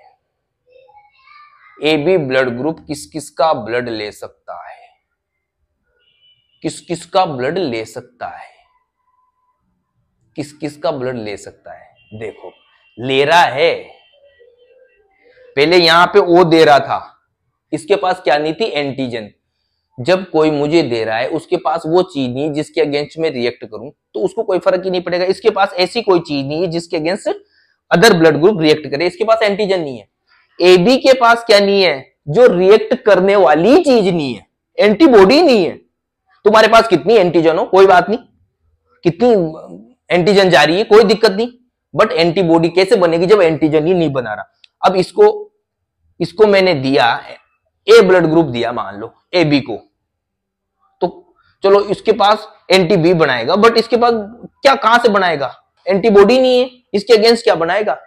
ए बी ब्लड ग्रुप किस किस का ब्लड ले सकता है? किस किस का ब्लड ले सकता है? किस किस का ब्लड ले सकता है? देखो, ले रहा है, पहले यहां पे ओ दे रहा था, इसके पास क्या नहीं थी, एंटीजन। जब कोई मुझे दे रहा है, उसके पास वो चीज नहीं जिसके अगेंस्ट में रिएक्ट करूं, तो उसको कोई फर्क ही नहीं पड़ेगा। इसके पास ऐसी कोई चीज नहीं है जिसके against other blood group react करे, इसके पास एंटीजन नहीं है। ए बी के पास क्या नहीं है, जो रिएक्ट करने वाली चीज नहीं है, एंटीबॉडी नहीं है। तुम्हारे पास कितनी एंटीजन हो कोई बात नहीं, कितनी एंटीजन जा रही है कोई दिक्कत नहीं, बट एंटीबॉडी कैसे बनेगी जब एंटीजन ही नहीं बना रहा? अब इसको मैंने दिया, ए ब्लड ग्रुप दिया, मान लो ए बी को, तो चलो इसके पास एंटी बी बनाएगा, बट इसके पास क्या, कहां से बनाएगा? एंटीबॉडी नहीं है, इसके अगेंस्ट क्या बनाएगा?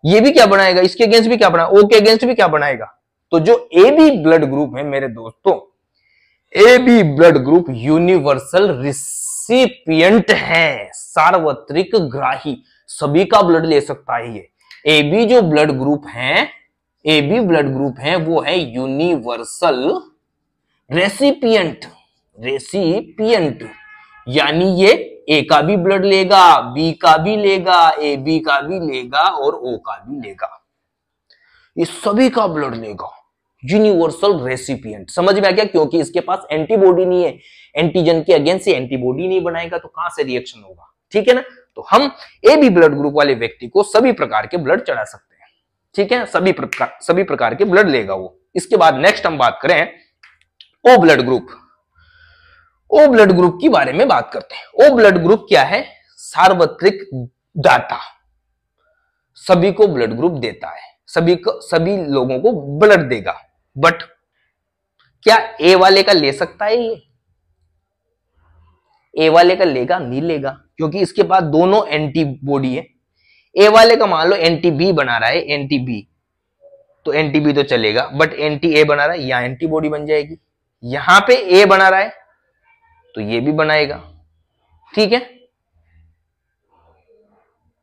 ये भी क्या बनाएगा, इसके अगेंस्ट भी क्या बनाएगा, ओ के अगेंस्ट भी क्या बनाएगा? तो जो ए बी ब्लड ग्रुप है मेरे दोस्तों, A B blood group universal recipient है, सार्वत्रिक ग्राही, सभी का ब्लड ले सकता है ये। ए बी जो ब्लड ग्रुप है, ए बी ब्लड ग्रुप है, वो है यूनिवर्सल रेसिपिएंट, रेसिपिएंट यानी ये ए का भी ब्लड लेगा, बी का भी लेगा, ए बी का भी लेगा और ओ का भी लेगा, ये सभी का ब्लड लेगा, यूनिवर्सल रेसिपिएंट। समझ में आ गया? क्योंकि इसके पास एंटीबॉडी नहीं है, एंटीजन के अगेंस्ट से एंटीबॉडी नहीं बनाएगा, तो कहां से रिएक्शन होगा? ठीक है ना, तो हम ए बी ब्लड ग्रुप वाले व्यक्ति को सभी प्रकार के ब्लड चढ़ा सकते हैं। ठीक है, सभी प्रकार के ब्लड लेगा वो। इसके बाद नेक्स्ट हम बात करें O blood group. O blood group के बारे में बात करते हैं। ओ ब्लड ग्रुप क्या है? सार्वत्रिक दाता, सभी को ब्लड ग्रुप देता है, सभी लोगों को ब्लड देगा। बट क्या ए वाले का ले सकता है ये? ए वाले का लेगा? नहीं लेगा, क्योंकि इसके पास दोनों एंटीबॉडी है। ए वाले का मान लो एंटी बी बना रहा है, एंटी बी, तो एंटी बी तो चलेगा, बट एंटी ए बना रहा है, यहां एंटीबॉडी बन जाएगी। यहां पे ए बना रहा है तो ये भी बनाएगा। ठीक है,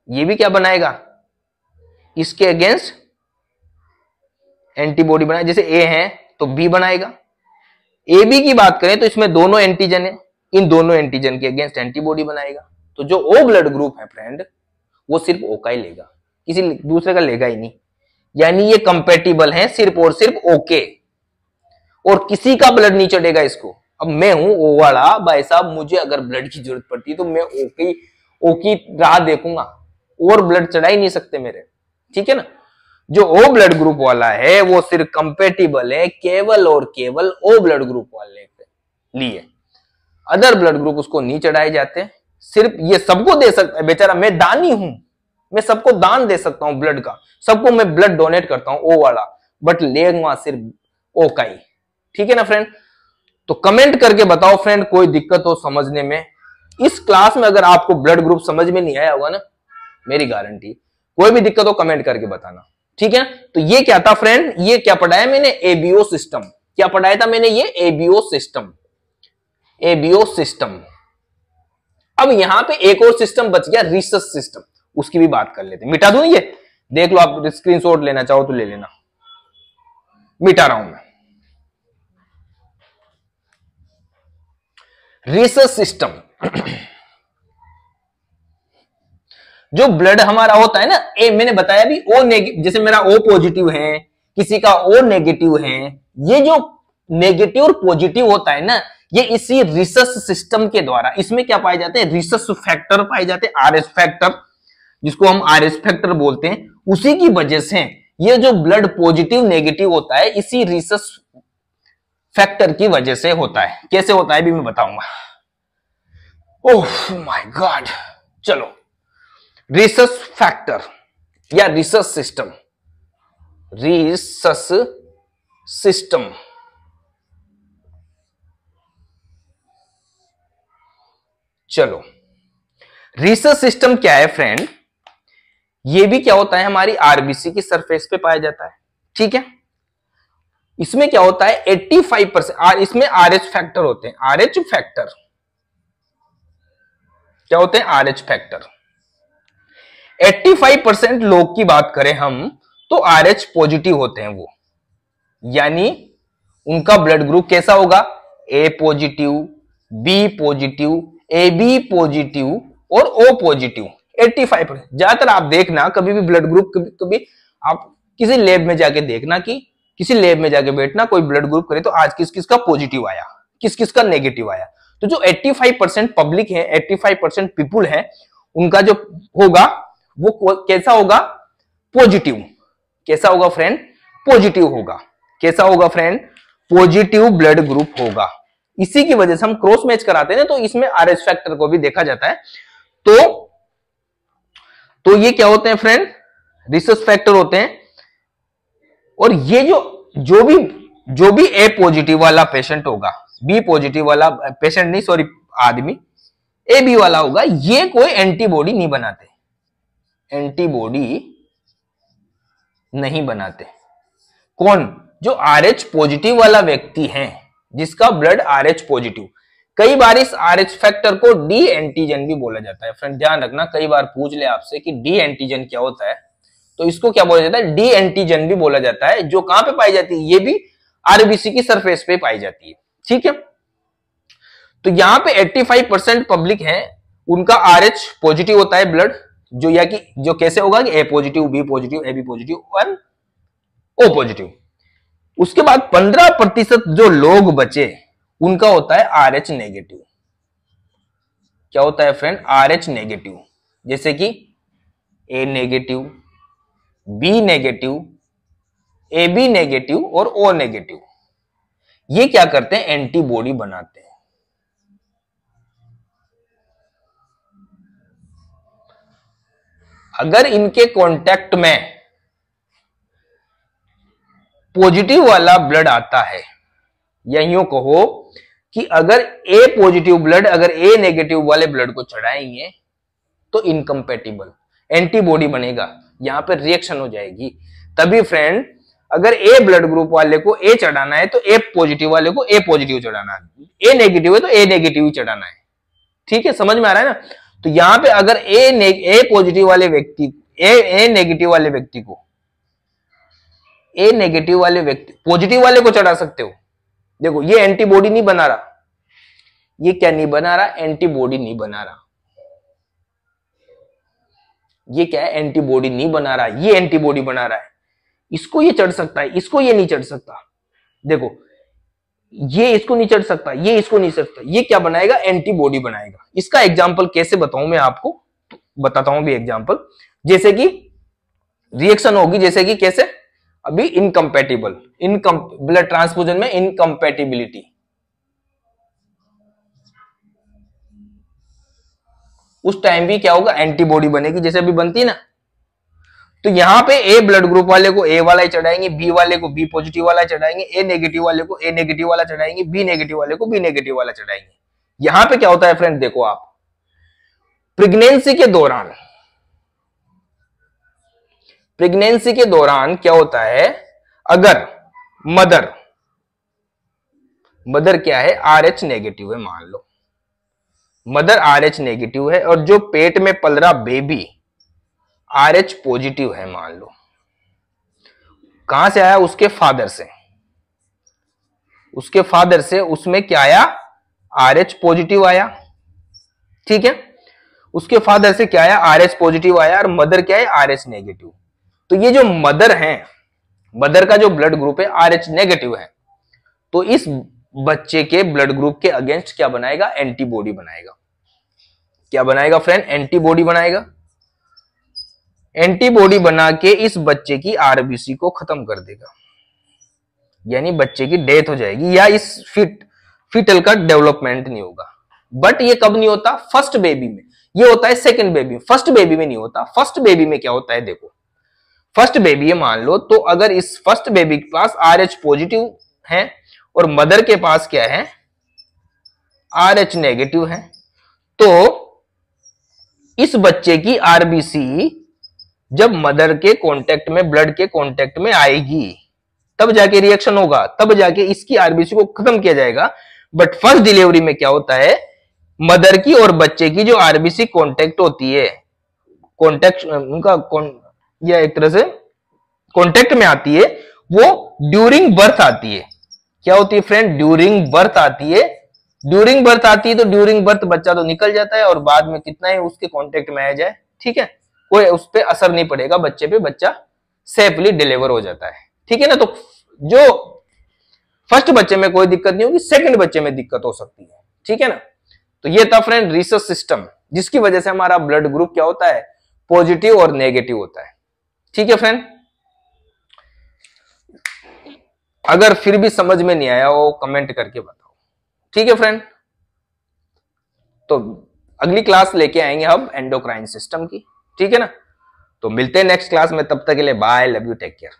ये भी क्या बनाएगा? इसके अगेंस्ट एंटीबॉडी बनाए, जैसे ए है तो बी बनाएगा। ए बी की बात करें तो इसमें दोनों एंटीजन है, इन दोनों एंटीजन के अगेंस्ट एंटीबॉडी बनाएगा। तो जो ओ ब्लड ग्रुप है फ्रेंड, वो सिर्फ ओ का ही लेगा, किसी दूसरे का लेगा ही नहीं। यानी ये कंपेटिबल है सिर्फ और सिर्फ ओ के, और किसी का ब्लड नहीं चढ़ेगा इसको। अब मैं हूं ओ वाला भाई साहब, मुझे अगर ब्लड की जरूरत पड़ती है तो मैं ओ की राह देखूंगा, और ब्लड चढ़ा ही नहीं सकते मेरे। ठीक है ना, जो ओ ब्लड ग्रुप वाला है वो सिर्फ कंपेटिबल है केवल और केवल ओ ब्लड ग्रुप वाले के लिए। अदर ब्लड ग्रुप उसको नहीं चढ़ाए जाते, सिर्फ ये सबको दे सकता है बेचारा। मैं दानी हूं, मैं सबको दान दे सकता हूं ब्लड का, सबको मैं ब्लड डोनेट करता हूं ओ वाला, बट लेंगा सिर्फ ओ का ही। ठीक है ना फ्रेंड? तो कमेंट करके बताओ फ्रेंड कोई दिक्कत हो समझने में। इस क्लास में अगर आपको ब्लड ग्रुप समझ में नहीं आया होगा ना, मेरी गारंटी, कोई भी दिक्कत हो कमेंट करके बताना। ठीक है? तो ये क्या था फ्रेंड, ये क्या पढ़ाया मैंने, एबीओ सिस्टम। क्या पढ़ाया था मैंने, ये एबीओ सिस्टम, एबीओ सिस्टम। अब यहां पे एक और सिस्टम बच गया, रिसस सिस्टम, उसकी भी बात कर लेते हैं। मिटा दूं ये, देख लो आप, स्क्रीनशॉट लेना चाहो तो ले लेना, मिटा रहा हूं मैं। रिसस सिस्टम, जो ब्लड हमारा होता है ना, मैंने बताया भी ओ नेगेटिव, जैसे मेरा ओ पॉजिटिव है, किसी का ओ नेगेटिव है, ये जो नेगेटिव और पॉजिटिव होता है ना, ये इसी रिसस सिस्टम के द्वारा, इसमें क्या पाए जाते हैं, रिसस फैक्टर पाए जाते हैं, आरएस फैक्टर, जिसको हम आरएस फैक्टर बोलते हैं। उसी की वजह से ये जो ब्लड पॉजिटिव नेगेटिव होता है, इसी रिसस फैक्टर की वजह से होता है। कैसे होता है भी मैं बताऊंगा। ओह माय गॉड, चलो रिसस फैक्टर या रिसस सिस्टम, रिसस सिस्टम, चलो रिसस सिस्टम क्या है फ्रेंड, ये भी क्या होता है, हमारी आरबीसी की सरफेस पे पाया जाता है। ठीक है? इसमें क्या होता है, 85%, इसमें आरएच फैक्टर होते हैं, आरएच फैक्टर क्या होते हैं, आरएच फैक्टर। 85% लोग की बात करें हम, तो आरएच पॉजिटिव होते हैं वो, यानी उनका ब्लड ग्रुप कैसा होगा, A positive, B positive, A B positive और ओ पॉजिटिव। 85%। ज्यादातर आप देखना, कभी भी ब्लड ग्रुप, कभी आप किसी लैब में जाके देखना, कि किसी लैब में जाके बैठना, कोई ब्लड ग्रुप करे तो आज किस किस का पॉजिटिव आया, किस किस का नेगेटिव आया। तो जो 85% पब्लिक है, 85% पीपुल है, उनका जो होगा वो कैसा होगा, पॉजिटिव। कैसा होगा फ्रेंड, पॉजिटिव होगा। कैसा होगा फ्रेंड, पॉजिटिव ब्लड ग्रुप होगा। इसी की वजह से हम क्रॉस मैच कराते हैं, तो इसमें आरएच फैक्टर को भी देखा जाता है। तो ये क्या होते हैं फ्रेंड, रिसस फैक्टर होते हैं। और ये जो भी ए पॉजिटिव वाला पेशेंट होगा, बी पॉजिटिव वाला पेशेंट नहीं, सॉरी आदमी, ए बी वाला होगा, ये कोई एंटीबॉडी नहीं बनाते, एंटीबॉडी नहीं बनाते। कौन, जो आरएच पॉजिटिव वाला व्यक्ति है, जिसका ब्लड आरएच पॉजिटिव। कई बार इस आरएच फैक्टर को डी एंटीजन भी बोला जाता है। फ्रेंड ध्यान रखना, कई बार पूछ ले आपसे कि डी एंटीजन क्या होता है, तो इसको क्या बोला जाता है, डी एंटीजन भी बोला जाता है। जो कहां पे पाई जाती है, ये भी आरबीसी की सरफेस पे पाई जाती है। ठीक है? तो यहां पे 85% पब्लिक है, उनका आरएच पॉजिटिव होता है ब्लड, जो या कि जो कैसे होगा कि A positive, B positive, A B positive और ओ पॉजिटिव। उसके बाद 15% जो लोग बचे, उनका होता है आरएच नेगेटिव। क्या होता है फ्रेंड, आरएच नेगेटिव। जैसे कि A negative, B negative, A B negative और ओ नेगेटिव। ये क्या करते हैं, एंटीबॉडी बनाते हैं। अगर इनके कांटेक्ट में पॉजिटिव वाला ब्लड आता है, या यूं कहो कि अगर ए पॉजिटिव ब्लड अगर ए नेगेटिव वाले ब्लड को चढ़ाएंगे, तो इनकम्पेटिबल एंटीबॉडी बनेगा, यहां पर रिएक्शन हो जाएगी। तभी फ्रेंड, अगर ए ब्लड ग्रुप वाले को ए चढ़ाना है, तो ए पॉजिटिव वाले को ए पॉजिटिव चढ़ाना है, ए नेगेटिव है तो ए नेगेटिव ही चढ़ाना है। ठीक है, समझ में आ रहा है ना? तो यहां पे अगर ए पॉजिटिव वाले व्यक्ति, ए नेगेटिव वाले व्यक्ति को, ए नेगेटिव वाले व्यक्ति पॉजिटिव वाले को चढ़ा सकते हो। देखो ये एंटीबॉडी नहीं बना रहा, ये क्या नहीं बना रहा, एंटीबॉडी नहीं बना रहा। ये क्या है, एंटीबॉडी नहीं बना रहा, ये एंटीबॉडी बना रहा है। इसको ये चढ़ सकता है, इसको ये नहीं चढ़ सकता। देखो ये इसको नहीं चढ़ सकता, ये इसको नहीं चढ़ सकता। ये क्या बनाएगा, एंटीबॉडी बनाएगा। इसका एग्जांपल कैसे बताऊं मैं आपको, तो बताता हूं भी एग्जांपल। जैसे कि रिएक्शन होगी, जैसे कि कैसे, अभी इनकम्पेटिबल, ब्लड ट्रांसफ्यूजन में इनकम्पेटिबिलिटी, उस टाइम भी क्या होगा, एंटीबॉडी बनेगी, जैसे अभी बनती है ना, तो यहां पे ए ब्लड ग्रुप वाले को ए वाला ही चढ़ाएंगे, बी वाले को बी पॉजिटिव वाला चढ़ाएंगे, ए नेगेटिव वाले को ए नेगेटिव वाला चढ़ाएंगे, बी नेगेटिव वाले को बी नेगेटिव वाला चढ़ाएंगे। यहां पे क्या होता है फ्रेंड, देखो आप प्रेगनेंसी के दौरान क्या होता है, अगर मदर क्या है, RH नेगेटिव है, मान लो मदर RH नेगेटिव है और जो पेट में पल रहा बेबी RH पॉजिटिव है, मान लो कहां से आया, उसके फादर से उसमें क्या आया, RH पॉजिटिव आया, ठीक है, उसके फादर से क्या आया, RH पॉजिटिव आया और मदर क्या है, RH नेगेटिव। तो ये जो मदर का जो ब्लड ग्रुप है RH नेगेटिव है, तो इस बच्चे के ब्लड ग्रुप के अगेंस्ट क्या बनाएगा, एंटीबॉडी बनाएगा। क्या बनाएगा फ्रेंड, एंटीबॉडी बनाएगा। एंटीबॉडी बना के इस बच्चे की RBC को खत्म कर देगा, यानी बच्चे की डेथ हो जाएगी या इस फीटल का डेवलपमेंट नहीं होगा। बट ये कब नहीं होता, फर्स्ट बेबी में, ये होता है सेकंड बेबी, फर्स्ट बेबी में नहीं होता। फर्स्ट बेबी में क्या होता है, देखो फर्स्ट बेबी है मान लो, तो अगर इस फर्स्ट बेबी के पास RH पॉजिटिव है और मदर के पास क्या है, RH नेगेटिव है, तो इस बच्चे की RBC जब मदर के कांटेक्ट में, ब्लड के कांटेक्ट में आएगी, तब जाके रिएक्शन होगा, तब जाके इसकी RBC को खत्म किया जाएगा। बट फर्स्ट डिलीवरी में क्या होता है, मदर की और बच्चे की जो RBC कांटेक्ट होती है, कांटेक्ट उनका या एक तरह से कांटेक्ट में आती है, वो ड्यूरिंग बर्थ आती है। क्या होती है फ्रेंड, ड्यूरिंग बर्थ आती है। ड्यूरिंग बर्थ आती है तो ड्यूरिंग बर्थ बच्चा तो निकल जाता है और बाद में कितना ही उसके कांटेक्ट में आ जाए, ठीक है, कोई उस पर असर नहीं पड़ेगा बच्चे पे, बच्चा सेफली डिलीवर हो जाता है, ठीक है ना। तो जो फर्स्ट बच्चे में कोई दिक्कत नहीं होगी, सेकंड बच्चे में दिक्कत हो सकती है, ठीक है ना। तो ये था फ्रेंड रीसस सिस्टम, जिसकी वजह से हमारा ब्लड ग्रुप क्या होता है, पॉजिटिव और नेगेटिव होता है, ठीक है फ्रेंड। अगर फिर भी समझ में नहीं आया हो कमेंट करके बताओ, ठीक है फ्रेंड। तो अगली क्लास लेके आएंगे हम एंडोक्राइन सिस्टम की, ठीक है ना। तो मिलते हैं नेक्स्ट क्लास में, तब तक के लिए bye, love you, take care.